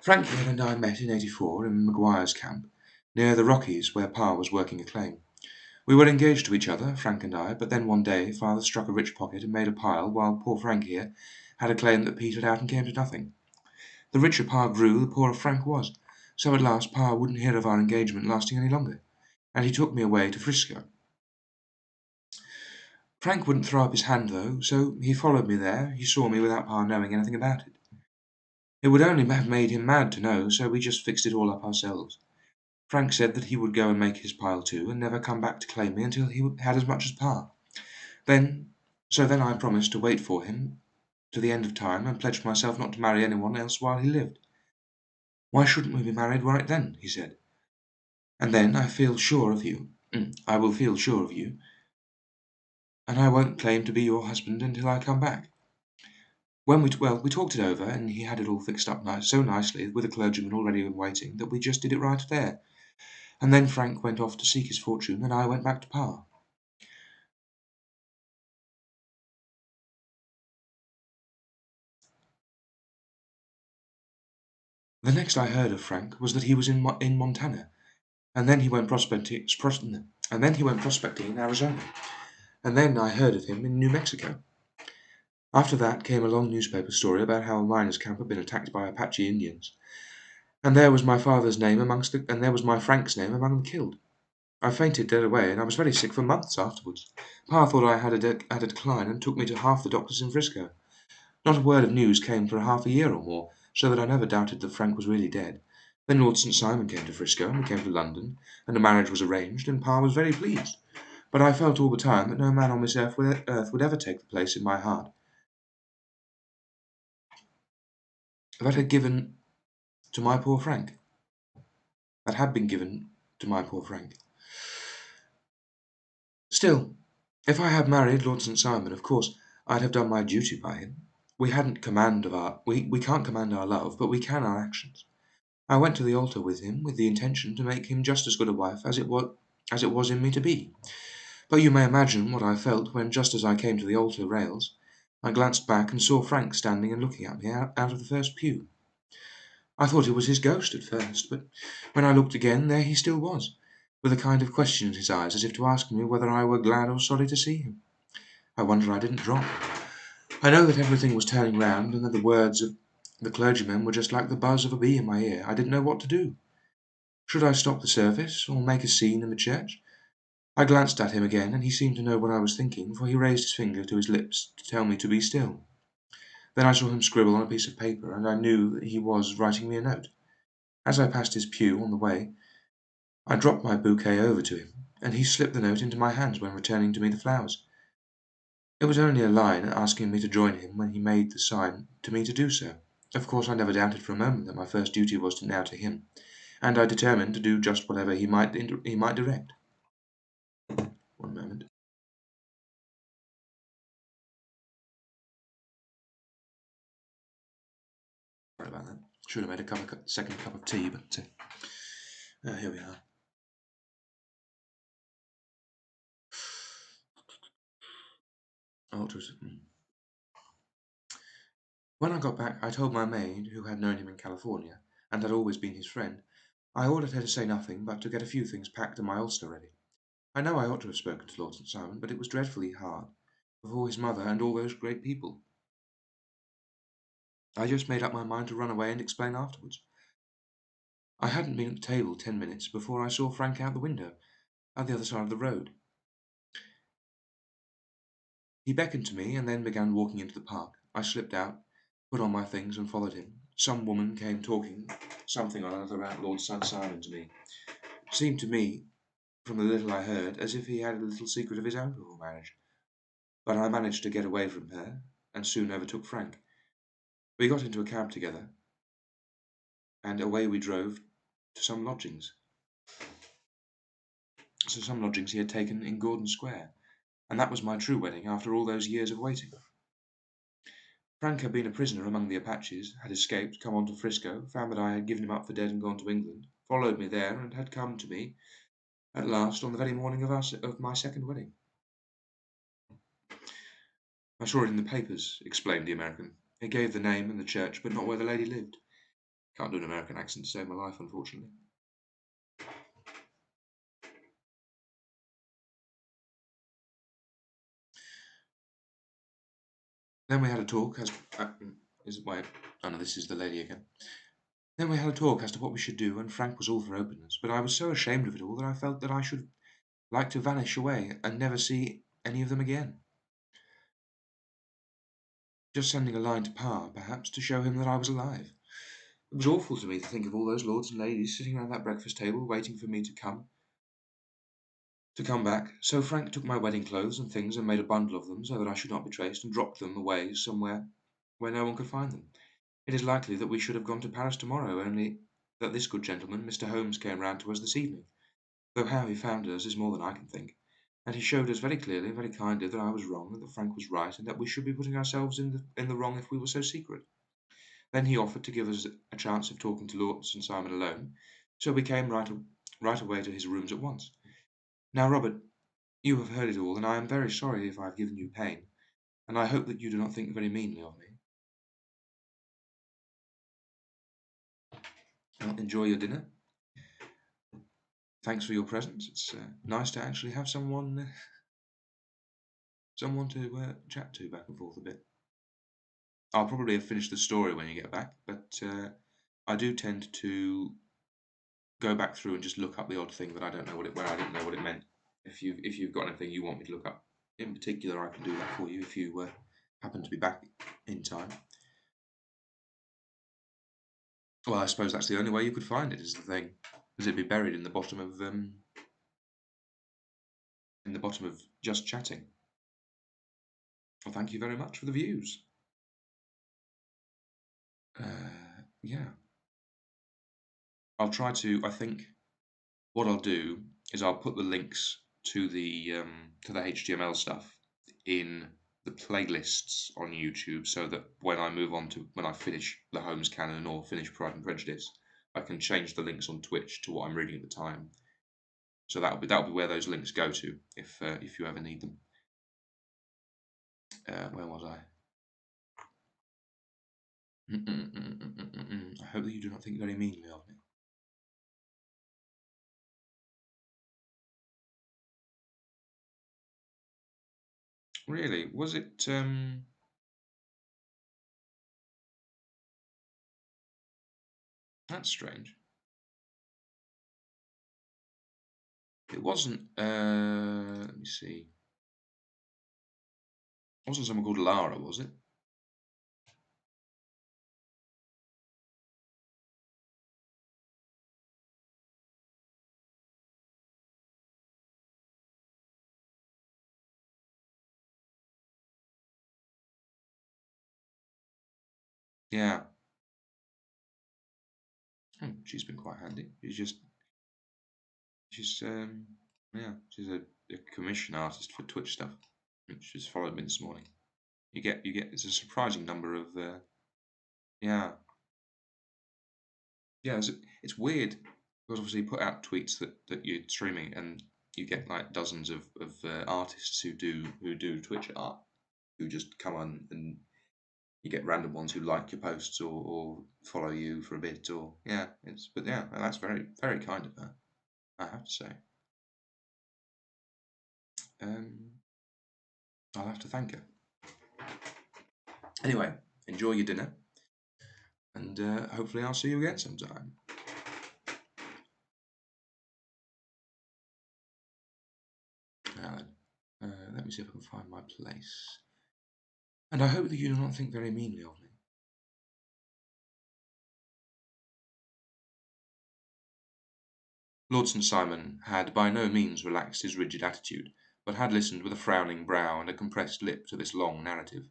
"Frank here and I met in '84 in Maguire's camp, near the Rockies, where Pa was working a claim. We were engaged to each other, Frank and I, but then one day Father struck a rich pocket and made a pile, while poor Frank here had a claim that petered out and came to nothing. The richer Pa grew, the poorer Frank was, so at last Pa wouldn't hear of our engagement lasting any longer, and he took me away to Frisco. Frank wouldn't throw up his hand, though, so he followed me there. He saw me without Pa knowing anything about it. It would only have made him mad to know, so we just fixed it all up ourselves. Frank said that he would go and make his pile too, and never come back to claim me until he had as much as Pa. So then I promised to wait for him, to the end of time and pledged myself not to marry anyone else while he lived. Why shouldn't we be married right then? He said. And then I feel sure of you. I will feel sure of you, and I won't claim to be your husband until I come back. We talked it over, and he had it all fixed up so nicely, with a clergyman already in waiting, that we just did it right there. And then Frank went off to seek his fortune, and I went back to Pa. The next I heard of Frank was that he was in Montana, and then he went prospecting in Arizona, and then I heard of him in New Mexico. After that came a long newspaper story about how a miners' camp had been attacked by Apache Indians, and there was my Frank's name among the killed. I fainted dead away, and I was very sick for months afterwards. Pa thought I had a decline and took me to half the doctors in Frisco. Not a word of news came for half a year or more, so that I never doubted that Frank was really dead. Then Lord St. Simon came to Frisco, and we came to London, and a marriage was arranged, and Pa was very pleased. But I felt all the time that no man on this earth would ever take the place in my heart that had given to my poor Frank. That had been given to my poor Frank. Still, if I had married Lord St. Simon, of course I'd have done my duty by him. We can't command our love, but we can our actions. I went to the altar with him with the intention to make him just as good a wife as it was in me to be. But you may imagine what I felt when, just as I came to the altar rails, I glanced back and saw Frank standing and looking at me out of the first pew. I thought it was his ghost at first, but when I looked again, there he still was, with a kind of question in his eyes, as if to ask me whether I were glad or sorry to see him. I wonder I didn't drop. I know that everything was turning round, and that the words of the clergyman were just like the buzz of a bee in my ear. I didn't know what to do. Should I stop the service, or make a scene in the church? I glanced at him again, and he seemed to know what I was thinking, for he raised his finger to his lips to tell me to be still. Then I saw him scribble on a piece of paper, and I knew that he was writing me a note. As I passed his pew on the way, I dropped my bouquet over to him, and he slipped the note into my hands when returning to me the flowers. It was only a line asking me to join him when he made the sign to me to do so. Of course, I never doubted for a moment that my first duty was now to him, and I determined to do just whatever he might direct. One moment. Sorry about that. Should have made a second cup of tea, but here we are. Oh, When I got back, I told my maid, who had known him in California, and had always been his friend, I ordered her to say nothing, but to get a few things packed and my ulster ready. I know I ought to have spoken to Lord St. Simon, but it was dreadfully hard, before his mother and all those great people. I just made up my mind to run away and explain afterwards. I hadn't been at the table 10 minutes before I saw Frank out the window, at the other side of the road. He beckoned to me and then began walking into the park. I slipped out, put on my things, and followed him. Some woman came talking something or other about Lord St. Simon to me. Seemed to me, from the little I heard, as if he had a little secret of his own before marriage. But I managed to get away from her, and soon overtook Frank. We got into a cab together, and away we drove to some lodgings he had taken in Gordon Square, and that was my true wedding after all those years of waiting. Frank had been a prisoner among the Apaches, had escaped, come on to Frisco, found that I had given him up for dead and gone to England, followed me there, and had come to me at last on the very morning of my second wedding. I saw it in the papers, explained the American. It gave the name and the church, but not where the lady lived. Can't do an American accent to save my life, unfortunately. Then we had a talk as is it wait. Oh no, this is the lady again. Then we had a talk as to what we should do, and Frank was all for openness, but I was so ashamed of it all that I felt that I should like to vanish away and never see any of them again. Just sending a line to Pa, perhaps, to show him that I was alive. It was awful to me to think of all those lords and ladies sitting round that breakfast table waiting for me to come back. So Frank took my wedding clothes and things and made a bundle of them so that I should not be traced, and dropped them away somewhere where no one could find them. It is likely that we should have gone to Paris tomorrow, only that this good gentleman, Mr. Holmes, came round to us this evening, though how he found us is more than I can think. And he showed us very clearly, very kindly, that I was wrong, and that Frank was right, and that we should be putting ourselves in the wrong if we were so secret. Then he offered to give us a chance of talking to Lord St. Simon alone, so we came right away to his rooms at once. Now, Robert, you have heard it all, and I am very sorry if I have given you pain, and I hope that you do not think very meanly of me. Well, enjoy your dinner. Thanks for your presence. It's nice to actually have someone to chat to back and forth a bit. I'll probably have finished the story when you get back, but I do tend to go back through and just look up the odd thing that I don't know where I didn't know what it meant. If you've got anything you want me to look up in particular, I can do that for you if you happen to be back in time. Well, I suppose that's the only way you could find it. Is the thing, is it'd be buried in the bottom of just chatting. Well, thank you very much for the views. Yeah, I'll try to. I think what I'll do is I'll put the links to the HTML stuff in the playlists on YouTube, so that when I finish the Holmes canon or finish Pride and Prejudice, I can change the links on Twitch to what I'm reading at the time. So that'll be where those links go to if you ever need them. Where was I? I hope that you do not think very meanly of me. Really? Was it? That's strange. It wasn't. Let me see. It wasn't someone called Lara, was it? Yeah. She's been quite handy. She's yeah, she's a commission artist for Twitch stuff. She's followed me this morning. You get it's a surprising number of yeah. Yeah, it's weird because obviously you put out tweets that you're streaming, and you get like dozens of artists who do Twitch art, who just come on, and you get random ones who like your posts or follow you for a bit, or yeah, that's very very kind of her, I have to say. Um, I'll have to thank her. Anyway, enjoy your dinner, and hopefully I'll see you again sometime. Now then, let me see if I can find my place. And I hope that you do not think very meanly of me. Lord St. Simon had by no means relaxed his rigid attitude, but had listened with a frowning brow and a compressed lip to this long narrative.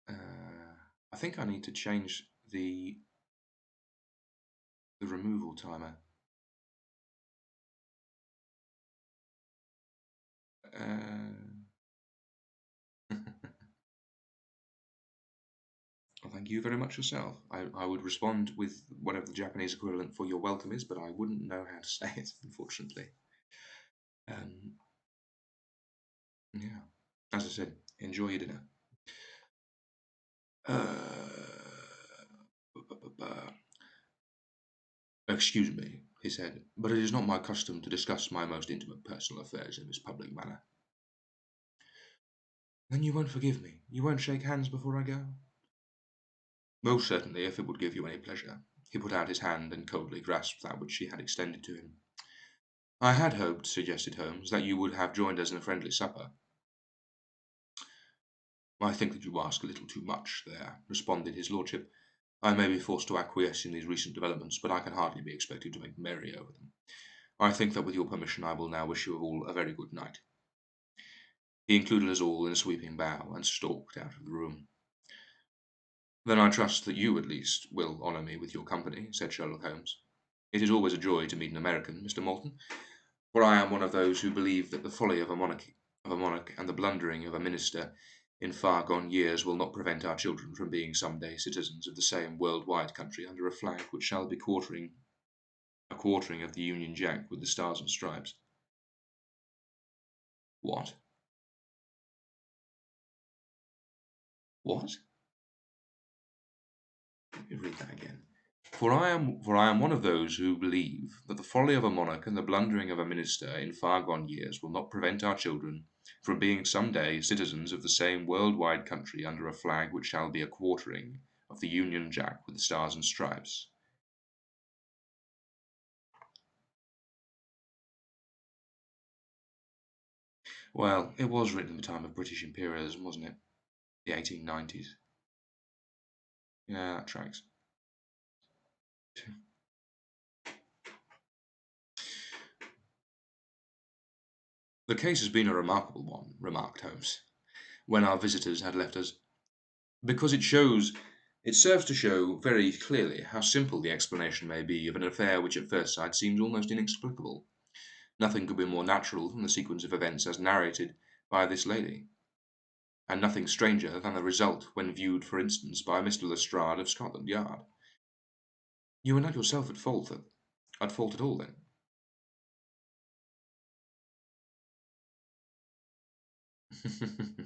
I think I need to change the removal timer. Well, thank you very much yourself. I would respond with whatever the Japanese equivalent for "you're welcome" is, but I wouldn't know how to say it, unfortunately. Um, yeah. As I said, enjoy your dinner. Excuse me, he said, but it is not my custom to discuss my most intimate personal affairs in this public manner. Then you won't forgive me? You won't shake hands before I go? Most certainly, if it would give you any pleasure. He put out his hand and coldly grasped that which she had extended to him. I had hoped, suggested Holmes, that you would have joined us in a friendly supper. I think that you ask a little too much there, responded his lordship. I may be forced to acquiesce in these recent developments, but I can hardly be expected to make merry over them. I think that with your permission I will now wish you all a very good night. He included us all in a sweeping bow and stalked out of the room. "Then I trust that you, at least, will honour me with your company," said Sherlock Holmes. "It is always a joy to meet an American, Mr. Morton, for I am one of those who believe that the folly of a monarch and the blundering of a minister in far gone years will not prevent our children from being some day citizens of the same world-wide country under a flag which shall be a quartering of the Union Jack with the stars and stripes." What? What? Let me read that again. For I am one of those who believe that the folly of a monarch and the blundering of a minister in far gone years will not prevent our children from being some day citizens of the same world-wide country under a flag which shall be a quartering of the Union Jack with the stars and stripes. Well, it was written in the time of British imperialism, wasn't it? The 1890s. Yeah, that tracks. "The case has been a remarkable one," remarked Holmes, when our visitors had left us, "because it serves to show very clearly how simple the explanation may be of an affair which at first sight seems almost inexplicable. Nothing could be more natural than the sequence of events as narrated by this lady, and nothing stranger than the result when viewed, for instance, by Mr. Lestrade of Scotland Yard." "You were not yourself at fault at all, then?"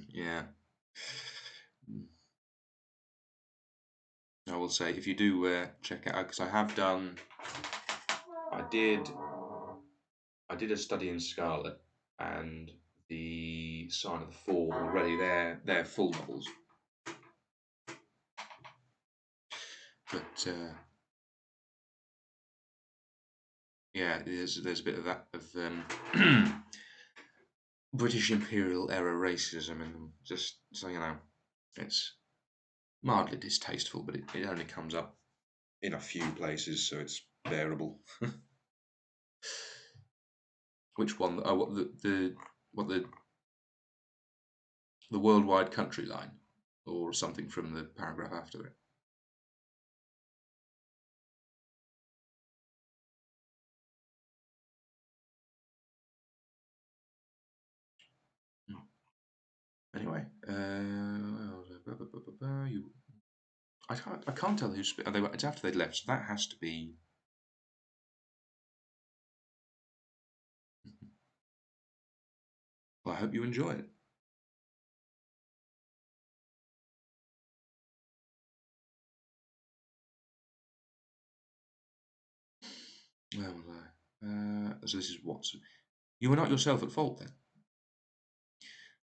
Yeah. I will say, if you do check it out, because I did, I did a study in Scarlet and the Sign of the Fall already. They're full novels, but yeah, there's a bit of that of British Imperial era racism in them. Just so you know, it's mildly distasteful, but it only comes up in a few places, so it's bearable. Which one? Oh, what the worldwide country line, or something from the paragraph after it. Hmm. Anyway, I can't tell who's. It's after they'd left, so that has to be. Well, I hope you enjoy it. Well, so this is Watson. You were not yourself at fault then.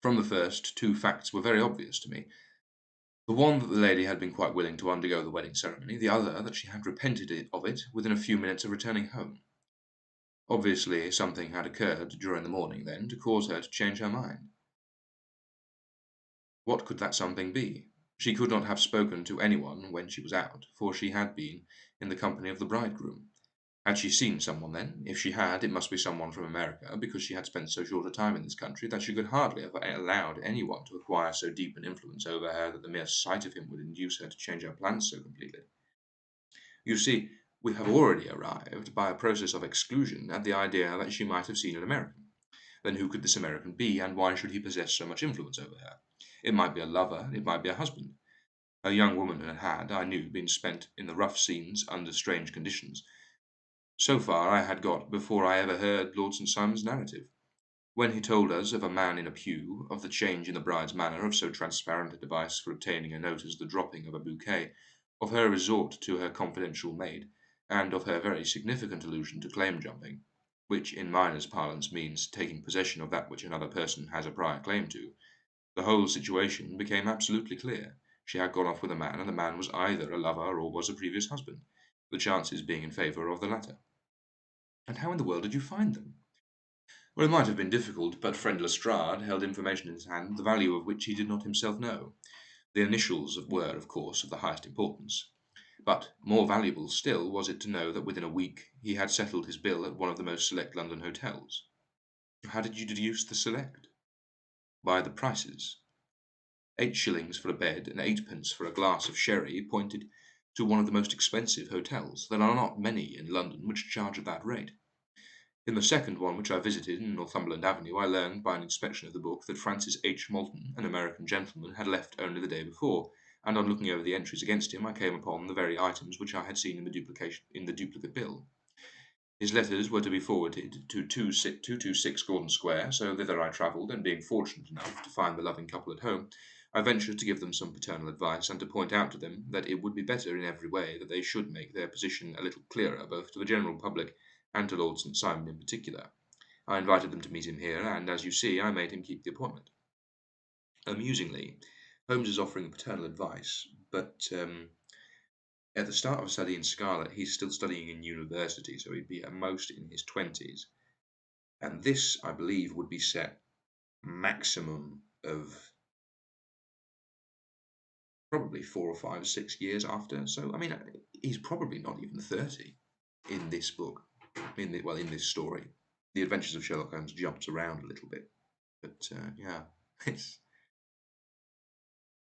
From the first, two facts were very obvious to me. The one that the lady had been quite willing to undergo the wedding ceremony, the other that she had repented of it within a few minutes of returning home. Obviously, something had occurred during the morning, then, to cause her to change her mind. What could that something be? She could not have spoken to anyone when she was out, for she had been in the company of the bridegroom. Had she seen someone then? If she had, it must be someone from America, because she had spent so short a time in this country that she could hardly have allowed anyone to acquire so deep an influence over her that the mere sight of him would induce her to change her plans so completely. You see, we have already arrived, by a process of exclusion, at the idea that she might have seen an American. Then who could this American be, and why should he possess so much influence over her? It might be a lover, it might be a husband. A young woman had, I knew, been spent in the rough scenes under strange conditions. So far I had got before I ever heard Lord St. Simon's narrative. When he told us of a man in a pew, of the change in the bride's manner of so transparent a device for obtaining a note as the dropping of a bouquet, of her resort to her confidential maid, and of her very significant allusion to claim jumping, which in miners' parlance means taking possession of that which another person has a prior claim to, the whole situation became absolutely clear. She had gone off with a man, and the man was either a lover or was a previous husband, the chances being in favour of the latter. And how in the world did you find them? Well, it might have been difficult, but friend Lestrade held information in his hand, the value of which he did not himself know. The initials were, of course, of the highest importance. But more valuable still was it to know that within a week he had settled his bill at one of the most select London hotels. How did you deduce the select? by the prices. 8 shillings for a bed and eightpence for a glass of sherry pointed to one of the most expensive hotels. There are not many in London which charge at that rate. In the second one which I visited in Northumberland Avenue, I learned by an inspection of the book that Francis H. Moulton, an American gentleman, had left only the day before, and on looking over the entries against him, I came upon the very items which I had seen in the duplicate bill. His letters were to be forwarded to 226 Gordon Square, so thither I travelled, and being fortunate enough to find the loving couple at home, I ventured to give them some paternal advice, and to point out to them that it would be better in every way that they should make their position a little clearer, both to the general public and to Lord St. Simon in particular. I invited them to meet him here, and, as you see, I made him keep the appointment. Amusingly, Holmes is offering paternal advice, but at the start of a study in Scarlet, he's still studying in university, so he'd be at most in his 20s. And this, I believe, would be set maximum of probably 4 or 5 or 6 years after. So, I mean, he's probably not even 30 in this book, in this story. The Adventures of Sherlock Holmes jumps around a little bit, but yeah, it's.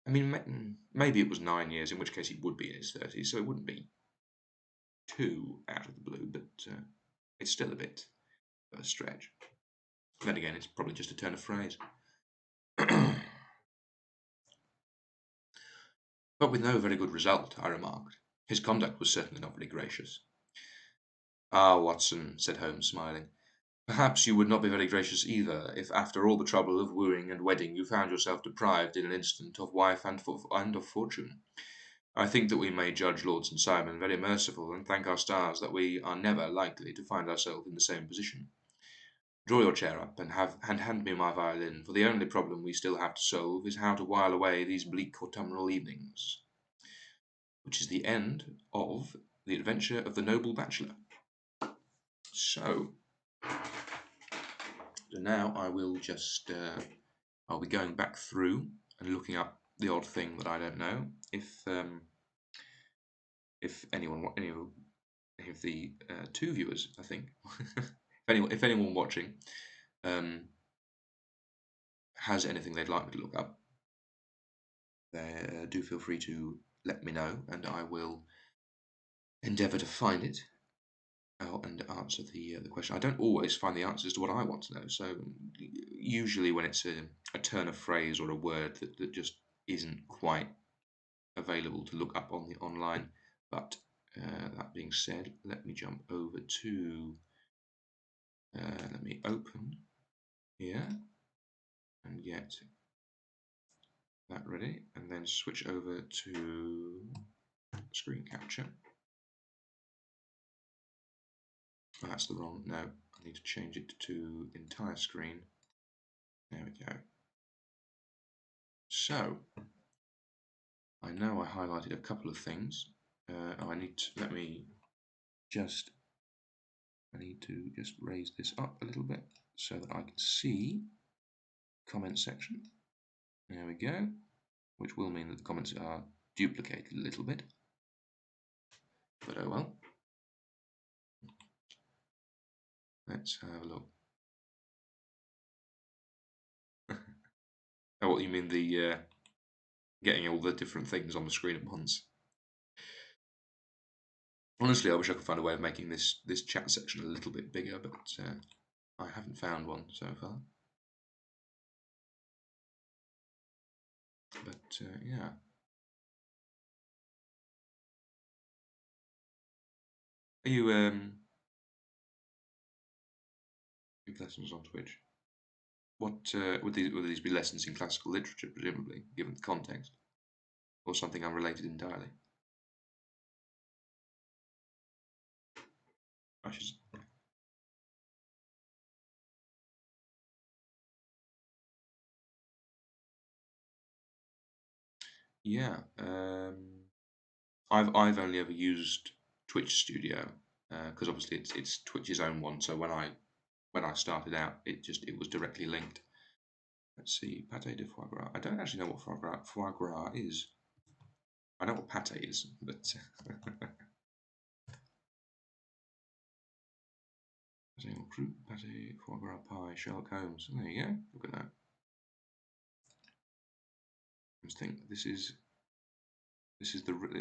I mean, maybe it was 9 years, in which case he would be in his 30s, so it wouldn't be too out of the blue, but it's still a bit of a stretch. Then again, it's probably just a turn of phrase. But with no very good result, I remarked. His conduct was certainly not very gracious. Ah, Watson, said Holmes, smiling, perhaps you would not be very gracious either, if after all the trouble of wooing and wedding you found yourself deprived in an instant of wife and of fortune. I think that we may judge Lord St. Simon very merciful, and thank our stars that we are never likely to find ourselves in the same position. Draw your chair up and hand me my violin, for the only problem we still have to solve is how to while away these bleak autumnal evenings. Which is the end of The Adventure of the Noble Bachelor. So now I will just I'll be going back through and looking up the odd thing that I don't know. If any of the two viewers, I think, if anyone watching has anything they'd like me to look up, do feel free to let me know, and I will endeavour to find it and answer the question. I don't always find the answers to what I want to know, so usually when it's a turn of phrase or a word that just isn't quite available to look up on the online. But that being said, let me jump over to let me open here and get that ready, and then switch over to screen capture. Oh, that's the wrong. No, I need to change it to entire screen. There we go. So I know I highlighted a couple of things. I need to just raise this up a little bit so that I can see comment section. There we go, which will mean that the comments are duplicated a little bit, but oh well. Let's have a look. Oh, what you mean, the getting all the different things on the screen at once? Honestly, I wish I could find a way of making this chat section a little bit bigger, but I haven't found one so far. But yeah. Are you lessons on Twitch? What would these be lessons in classical literature, presumably, given the context, or something unrelated entirely? I should. Yeah. I've only ever used Twitch Studio because obviously it's Twitch's own one. So when I started out, it was directly linked. Let's see, pâté de foie gras. I don't actually know what foie gras is. I know what pâté is, but pâté, fruit, pâté, foie gras pie, Sherlock Holmes. There you go. Look at that. Let's think. This is the. Let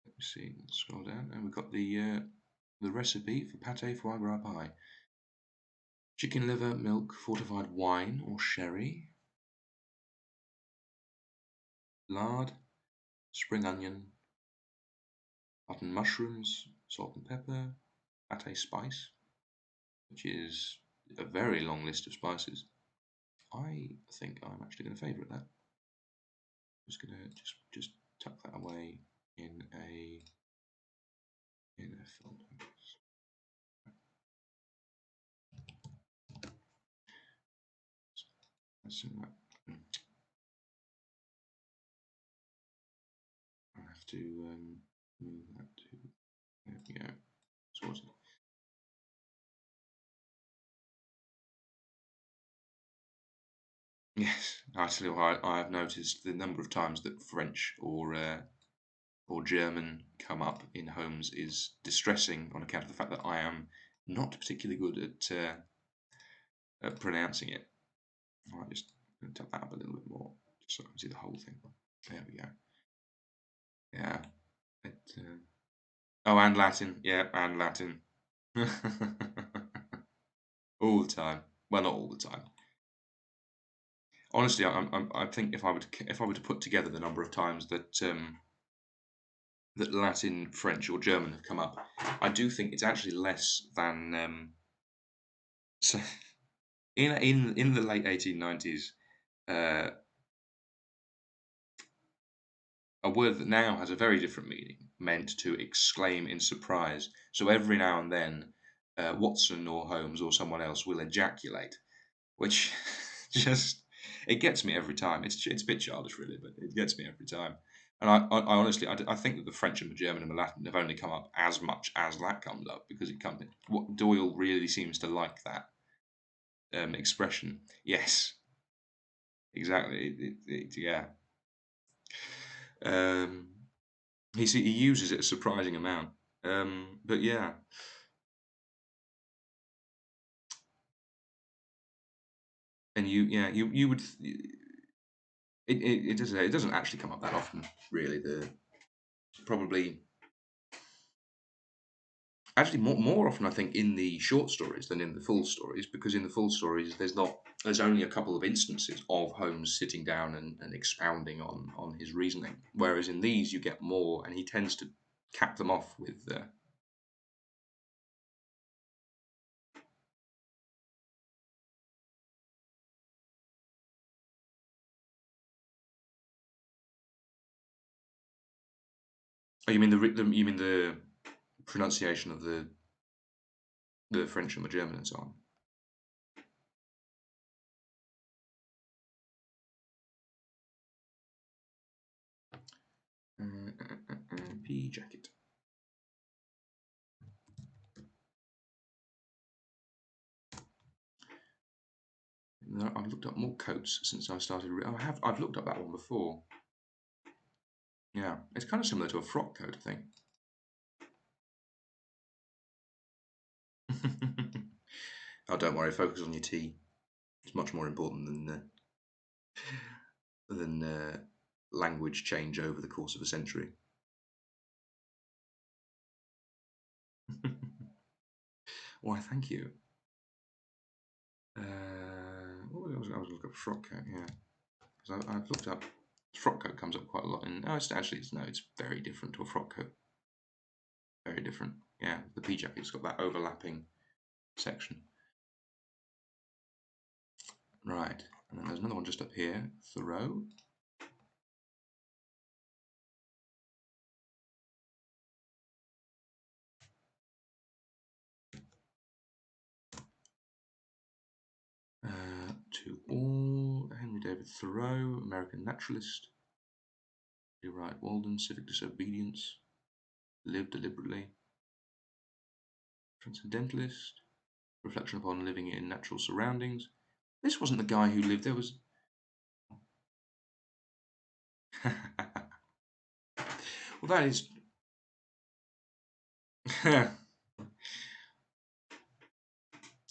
me see. Scroll down, and we've got the recipe for pâté foie gras pie. Chicken liver, milk, fortified wine or sherry, lard, spring onion, button mushrooms, salt and pepper, pâté spice, which is a very long list of spices. I think I'm actually going to favourite that. Just going to just tuck that away in a folder. I'll have to move that to. There we go. Sorted. Yes, actually, I have noticed the number of times that French or German come up in homes is distressing on account of the fact that I am not particularly good at pronouncing it. I might just tap that up a little bit more just so I can see the whole thing. There we go. Yeah. Oh, and Latin. Yeah, and Latin. All the time. Well, not all the time. Honestly, I think if I were to put together the number of times that that Latin, French, or German have come up, I do think it's actually less than. So in the late 1890s, uh, a word that now has a very different meaning meant to exclaim in surprise. So every now and then, Watson or Holmes or someone else will ejaculate, which just it gets me every time. It's a bit childish, really, but it gets me every time. And I honestly, I think that the French and the German and the Latin have only come up as much as that comes up because it comes. What Doyle really seems to like that expression. Yes, exactly. Yeah. Um, he uses it a surprising amount. But yeah, and you would. It doesn't actually come up that often, really. The probably actually more often I think in the short stories than in the full stories, because in the full stories there's only a couple of instances of Holmes sitting down and expounding on his reasoning, whereas in these you get more, and he tends to cap them off with. Oh, you mean you mean the pronunciation of the French and the German and so on. Pea jacket. No, I've looked up more coats since I started. I've looked up that one before. Yeah, it's kind of similar to a frock coat, I think. Oh, don't worry. Focus on your tea. It's much more important than language change over the course of a century. Why, thank you. What was I was looking up frock coat? Yeah, because I've looked up frock coat comes up quite a lot. And no, it's very different to a frock coat. Very different. Yeah, the pea jacket's got that overlapping section. Right, and then there's another one just up here. Thoreau. To all Henry David Thoreau, American naturalist. Wright Walden, civic disobedience. Live deliberately. Transcendentalist. Reflection upon living in natural surroundings. This wasn't the guy who lived. There was. Well, that is.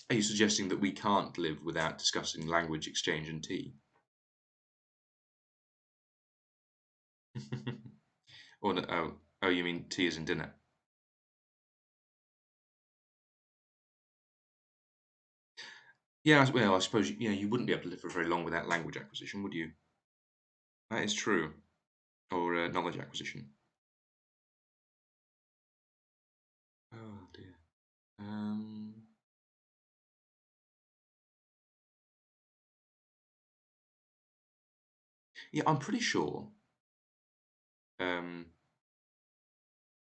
Are you suggesting that we can't live without discussing language exchange and tea? Or no, oh, you mean tea as in dinner? Yeah, well, I suppose you wouldn't be able to live for very long without language acquisition, would you? That is true. Or knowledge acquisition. Oh dear. Um, yeah, Um,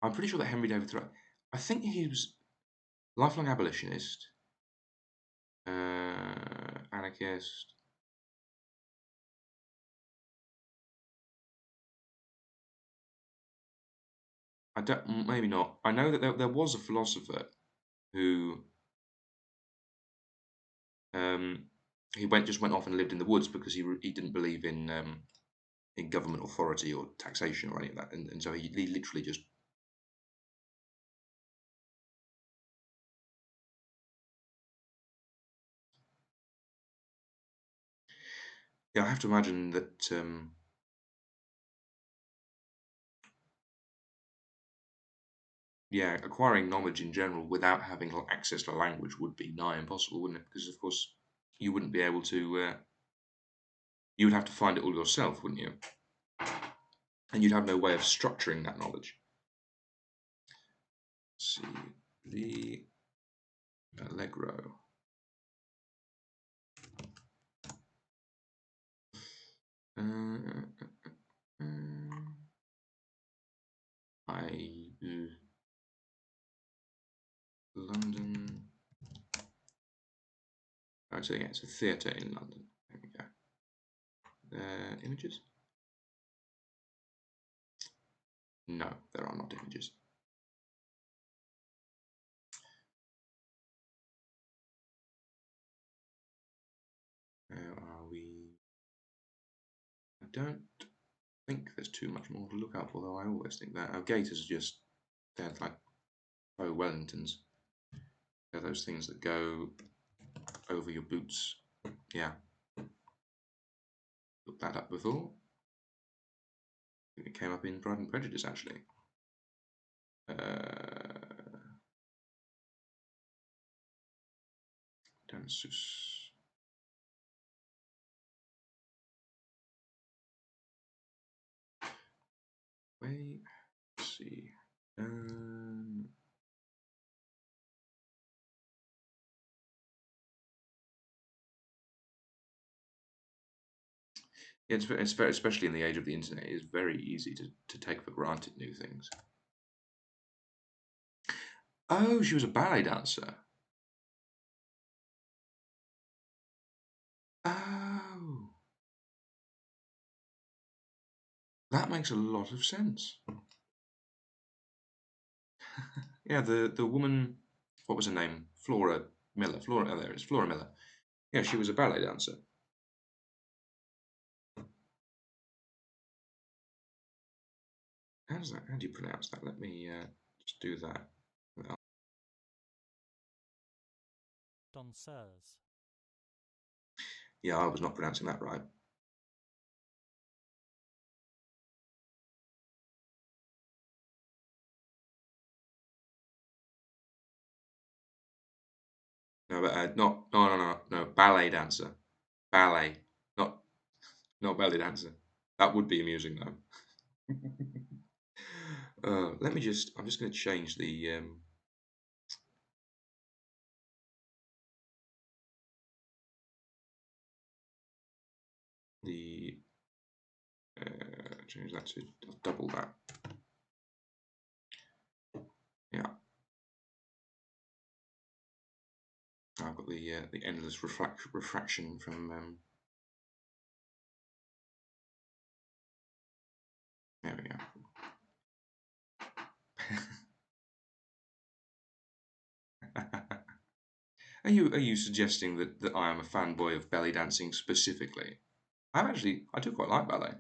I'm pretty sure that Henry David Thoreau. I think he was lifelong abolitionist, anarchist. I don't. Maybe not. I know that there was a philosopher who um, he just went off and lived in the woods because he didn't believe in government authority or taxation or any of that, and so he literally just. Yeah, I have to imagine that. Yeah, acquiring knowledge in general without having access to language would be nigh impossible, wouldn't it? Because of course you wouldn't be able to. You would have to find it all yourself, wouldn't you? And you'd have no way of structuring that knowledge. Let's see, the Allegro. Uh, I London. Oh, so yeah, it's a theatre in London. There we go. Images? No, there are not images. Where are we? I don't think there's too much more to look up, although I always think that. Our gaiters are just, they're like Wellingtons. They're those things that go over your boots. Yeah, looked that up before. I think it came up in Pride and Prejudice, actually. Dansus. Wait, let's see. Yeah, it's very, especially in the age of the internet, it's very easy to take for granted new things. Oh, she was a ballet dancer. Oh, that makes a lot of sense. Yeah, the woman, what was her name? Flora Miller. Flora, oh, there it is, Flora Miller. Yeah, she was a ballet dancer. How's that? How do you pronounce that? Let me just do that. Danseuse. Yeah, I was not pronouncing that right. No, but not no no no no ballet dancer, ballet, not not belly dancer. That would be amusing though. Let me just. I'm just going to change the change that to double that. Yeah, I've got the endless refraction from. There we go. Are you suggesting that I am a fanboy of belly dancing specifically? I do quite like ballet.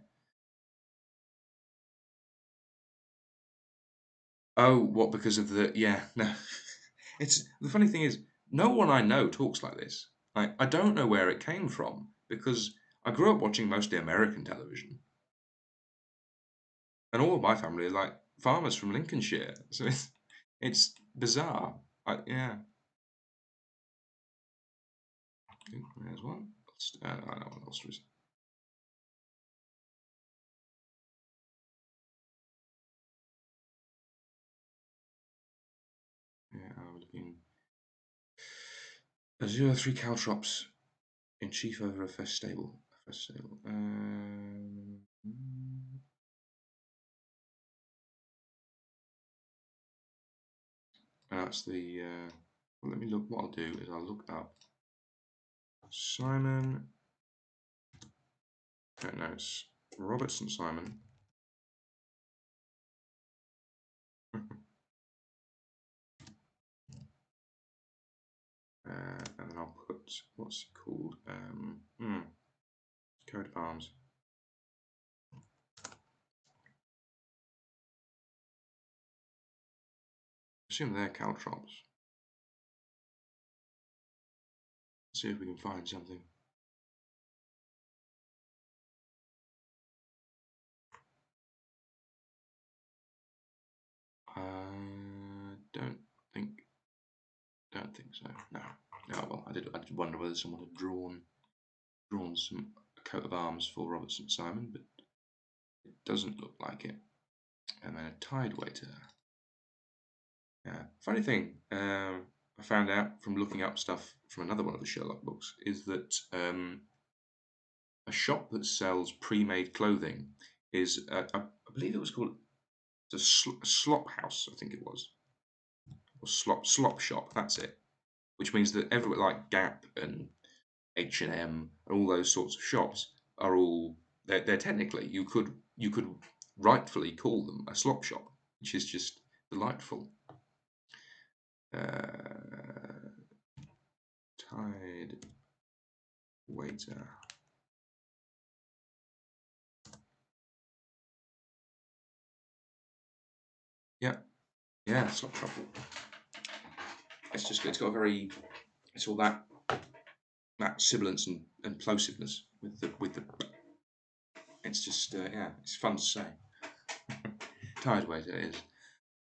Oh, what, because of the, yeah, no. It's the funny thing is no one I know talks like this. I don't know where it came from because I grew up watching mostly American television, and all of my family are like farmers from Lincolnshire. So it's bizarre. Yeah. There's one. I know what else is. Yeah, I'm looking. A 0-3 caltrops in chief over a first stable. First stable. That's the. Well, let me look. What I'll do is I'll look up Simon. No, it's Robertson Simon. And then I'll put what's it called? Coat of arms. Assume they're caltrops. See if we can find something. Don't think. Don't think so. No. No. Well, I did wonder whether someone had drawn some coat of arms for Robertson Simon, but it doesn't look like it. And then a tide waiter. Yeah. Funny thing, I found out from looking up stuff from another one of the Sherlock books is that a shop that sells pre-made clothing is, I believe it was called a slop house, I think it was, or slop shop. That's it. Which means that everywhere like Gap and H&M and all those sorts of shops are all they're technically you could rightfully call them a slop shop, which is just delightful. Tide waiter. Yeah, yeah, slop shop. It's got a very it's all that sibilance and plosiveness with the it's just yeah, it's fun to say. Tide waiter is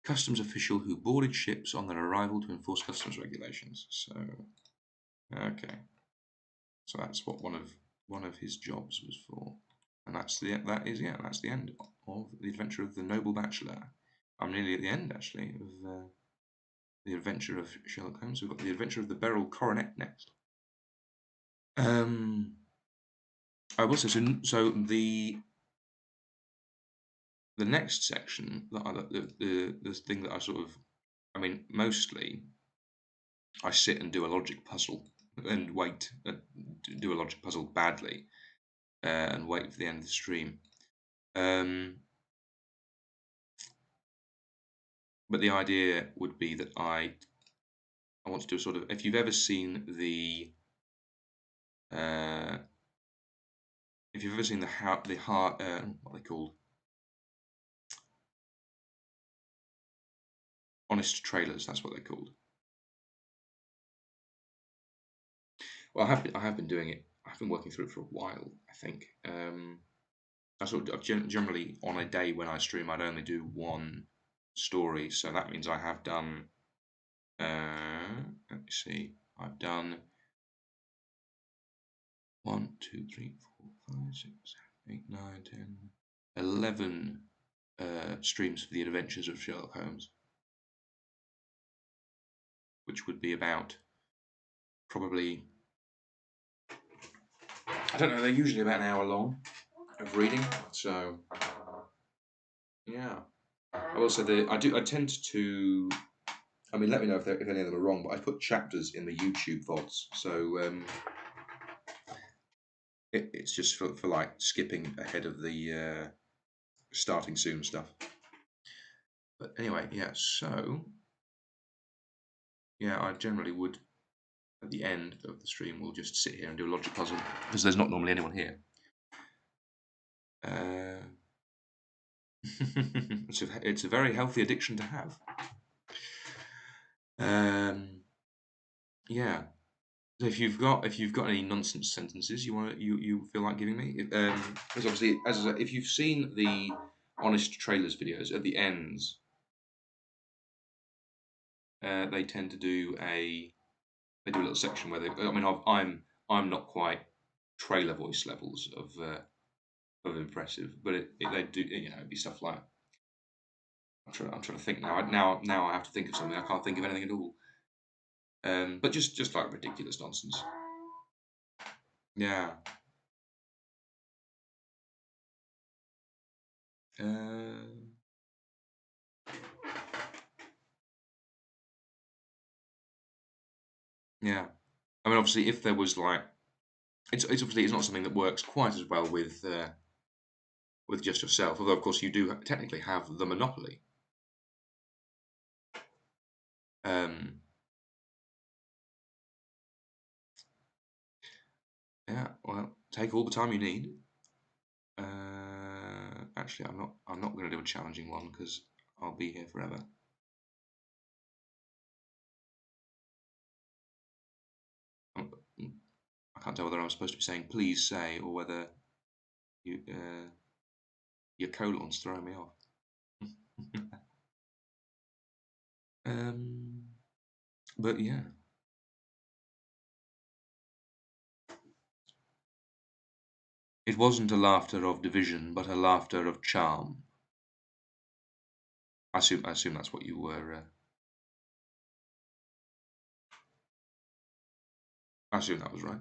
customs official who boarded ships on their arrival to enforce customs regulations. So okay, so that's what one of his jobs was for, and that's the end of the adventure of the Noble Bachelor. I'm nearly at the end actually of the adventure of Sherlock Holmes. We've got the adventure of the Beryl Coronet next. Um, I will say so. The next section that the thing that I sort of, I mean, mostly I sit and do a logic puzzle and wait, do a logic puzzle badly, and wait for the end of the stream. But the idea would be that I want to do a sort of, if you've ever seen uh, if you've ever seen the heart what are they called, honest trailers, that's what they're called. Well, I have been doing it. I've been working through it for a while. I think. I sort of generally on a day when I stream, I'd only do one story. So that means I have done. Let me see. I've done 1, 2, 3, 4, 5, 6, 7, 8, 9, 10, 11 streams for the Adventures of Sherlock Holmes, which would be about probably, I don't know, they're usually about an hour long of reading. So yeah, I will say that I tend to. I mean, let me know if any of them are wrong, but I put chapters in the YouTube VODs, so it's just for like skipping ahead of the starting soon stuff. But anyway, yeah. So yeah, I generally would at the end of the stream we'll just sit here and do a logic puzzle because there's not normally anyone here. It's a very healthy addiction to have. Yeah. So if you've got any nonsense sentences you feel like giving me, because obviously if you've seen the honest trailers videos at the ends, they tend to do they do a little section where I mean I'm not quite trailer voice levels of impressive, but they do, it'd be stuff like I'm trying to think now I have to think of something. I can't think of anything at all. But just like ridiculous nonsense. Yeah. Uh, yeah. I mean, obviously, if there was like, it's obviously it's not something that works quite as well with just yourself. Although, of course, you do technically have the monopoly. Um, yeah. Well, take all the time you need. Actually, I'm not going to do a challenging one because I'll be here forever. Um, I can't tell whether I'm supposed to be saying "please say" or whether you your colon's throwing me off. um, but yeah, it wasn't a laughter of division, but a laughter of charm. I assume that's what you were. I assume that was right.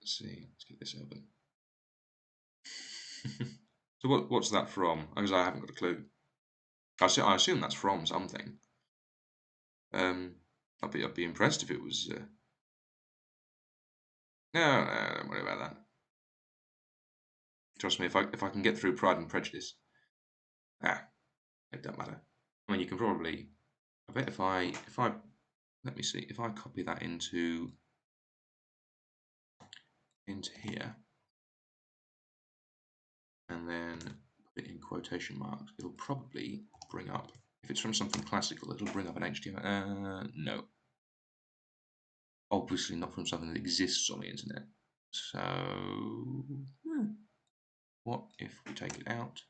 Let's see. Let's get this open. So what's that from? Because I haven't got a clue. I assume that's from something. Um, I'd be impressed if it was. No, no, don't worry about that. Trust me, if I can get through Pride and Prejudice, it don't matter. I mean, you can probably. I bet if I let me see if I copy that into here and then put it in quotation marks, it'll probably bring up. If it's from something classical, it'll bring up an HTML. No, obviously not from something that exists on the internet. So, what if we take it out?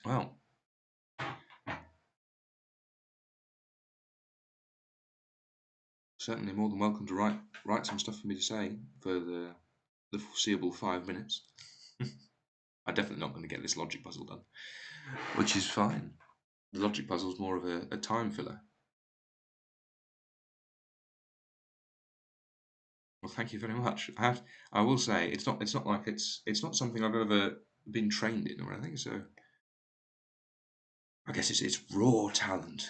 Well, certainly more than welcome to write some stuff for me to say for the foreseeable 5 minutes. I'm definitely not going to get this logic puzzle done, which is fine. The logic puzzle is more of a time filler. Well, thank you very much. I will say it's not like it's not something I've ever been trained in or anything. So I guess it's raw talent.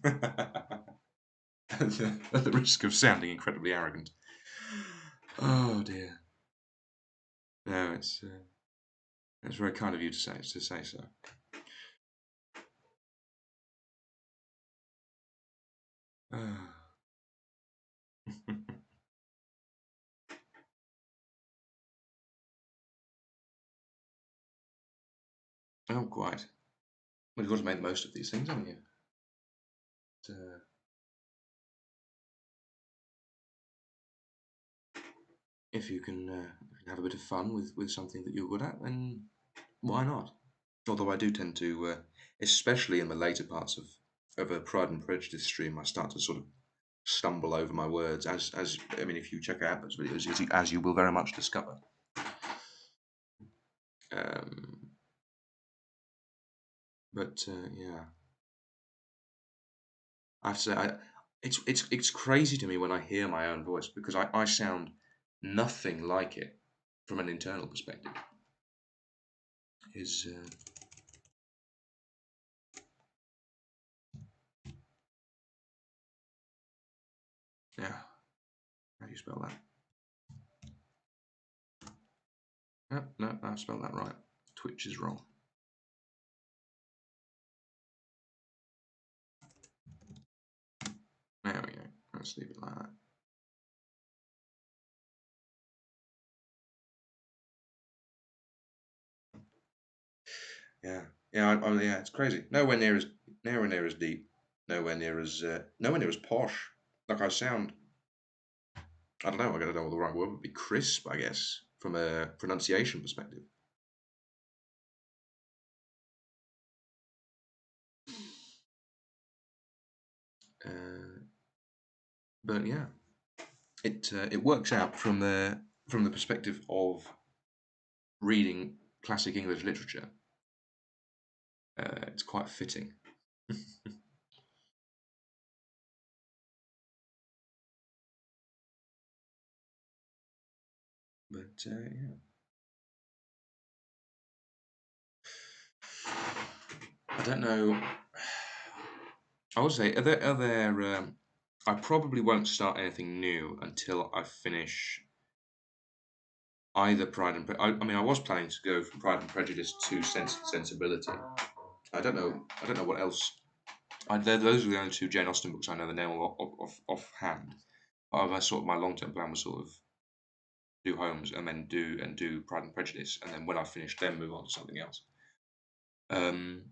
At the risk of sounding incredibly arrogant. Oh dear. No, it's very kind of you to say so. Oh, quite. Well, you've got to make the most of these things, haven't you? Uh, if you can have a bit of fun with something that you're good at, then why not? Although I do tend to, especially in the later parts of a Pride and Prejudice stream, I start to sort of stumble over my words. As I mean, if you check out those videos, as you will very much discover. Um, but yeah, I have to say, it's crazy to me when I hear my own voice because I sound nothing like it from an internal perspective. Is Yeah, how do you spell that? No, no, I spelled that right. Twitch is wrong. There we go. Let's leave it like that. Yeah, yeah. It's crazy. Nowhere near as deep. Nowhere near as posh. Like I sound. I don't know. I don't know what the right word would be. Crisp, I guess, from a pronunciation perspective. Uh, but yeah, it works out from the perspective of reading classic English literature. It's quite fitting. But yeah, I don't know. I would say, are there? I probably won't start anything new until I finish either Pride and I mean, I was planning to go from Pride and Prejudice to Sense and Sensibility. I don't know. I don't know what else. Those are the only two Jane Austen books I know the name of offhand. However, sort of my long term plan was sort of do Holmes and then do Pride and Prejudice, and then when I finish, then move on to something else. Um,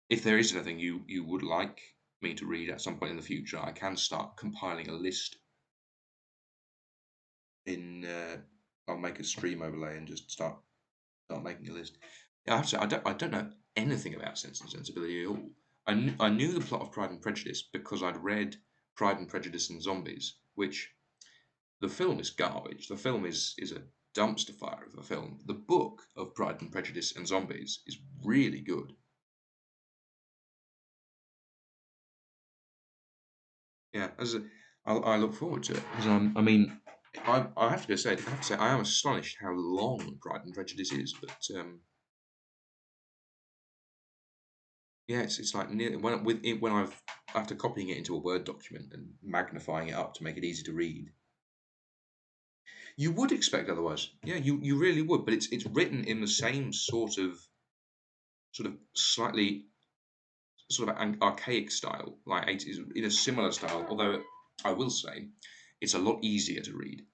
if there is anything you would like me to read at some point in the future, I can start compiling a list in. I'll make a stream overlay and just start making a list. Yeah, I have to say, I don't know anything about Sense and Sensibility at all. I knew the plot of Pride and Prejudice because I'd read Pride and Prejudice and Zombies, which the film is garbage. The film is a dumpster fire of a film. The book of Pride and Prejudice and Zombies is really good. Yeah, I look forward to it because I mean, I have to say, I am astonished how long Pride and Prejudice is. But yeah, it's like near when I've after copying it into a Word document and magnifying it up to make it easy to read. You would expect otherwise. Yeah, you really would. But it's written in the same sort of slightly sort of an archaic style, like 80s, in a similar style. Although I will say, it's a lot easier to read.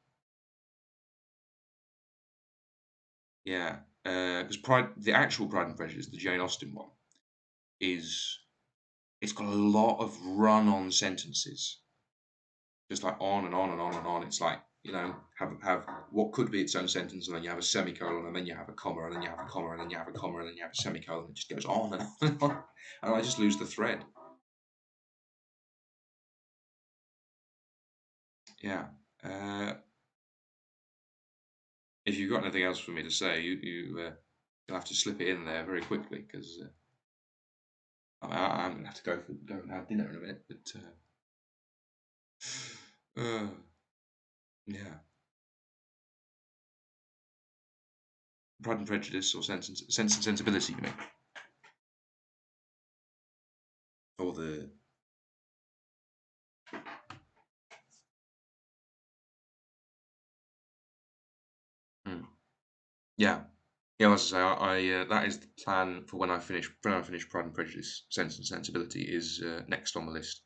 Yeah, because the actual Pride and Prejudice, the Jane Austen one, is it's got a lot of run-on sentences, just like on and on and on and on. It's like have what could be its own sentence, and then you have a semicolon, and then you have a comma, and then you have a comma, and then you have a comma, and then you have a semicolon. It just goes on and on and on, and I just lose the thread. Yeah. Uh, if you've got anything else for me to say, you'll have to slip it in there very quickly because I'm gonna have to go and have dinner in a minute. But uh, yeah, Pride and Prejudice or Sense and Sensibility, you mean, or the hmm. Yeah. Yeah, as I say, that is the plan for when I finish Pride and Prejudice. Sense and Sensibility is next on the list.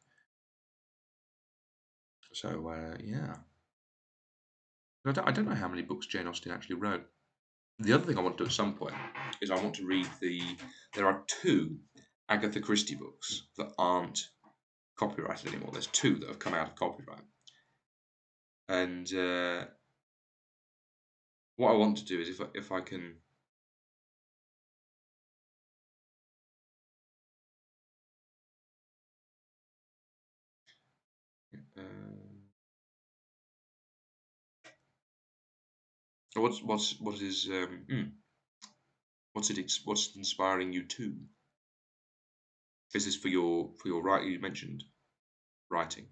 So yeah, I don't know how many books Jane Austen actually wrote. The other thing I want to do at some point is I want to read There are two Agatha Christie books that aren't copyrighted anymore. There's two that have come out of copyright, and what I want to do is if I can. Uh, what is what's inspiring you to? Is this for your writing? You mentioned writing.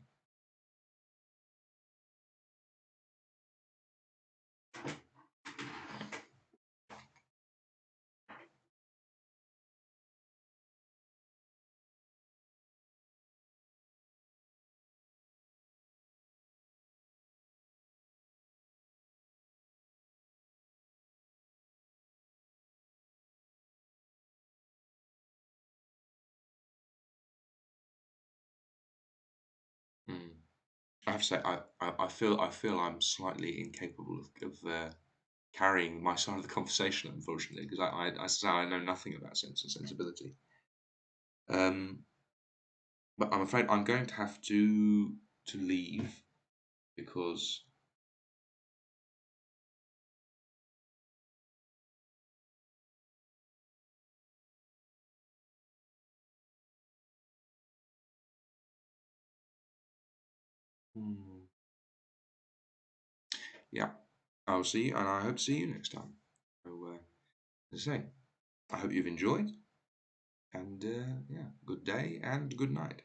I have to say, I feel I'm slightly incapable of carrying my side of the conversation, unfortunately, because I know nothing about Sense and Sensibility. Um, but I'm afraid I'm going to have to leave because hmm, yeah, I'll see you, and I hope to see you next time. So, as I say, I hope you've enjoyed, and yeah, good day and good night.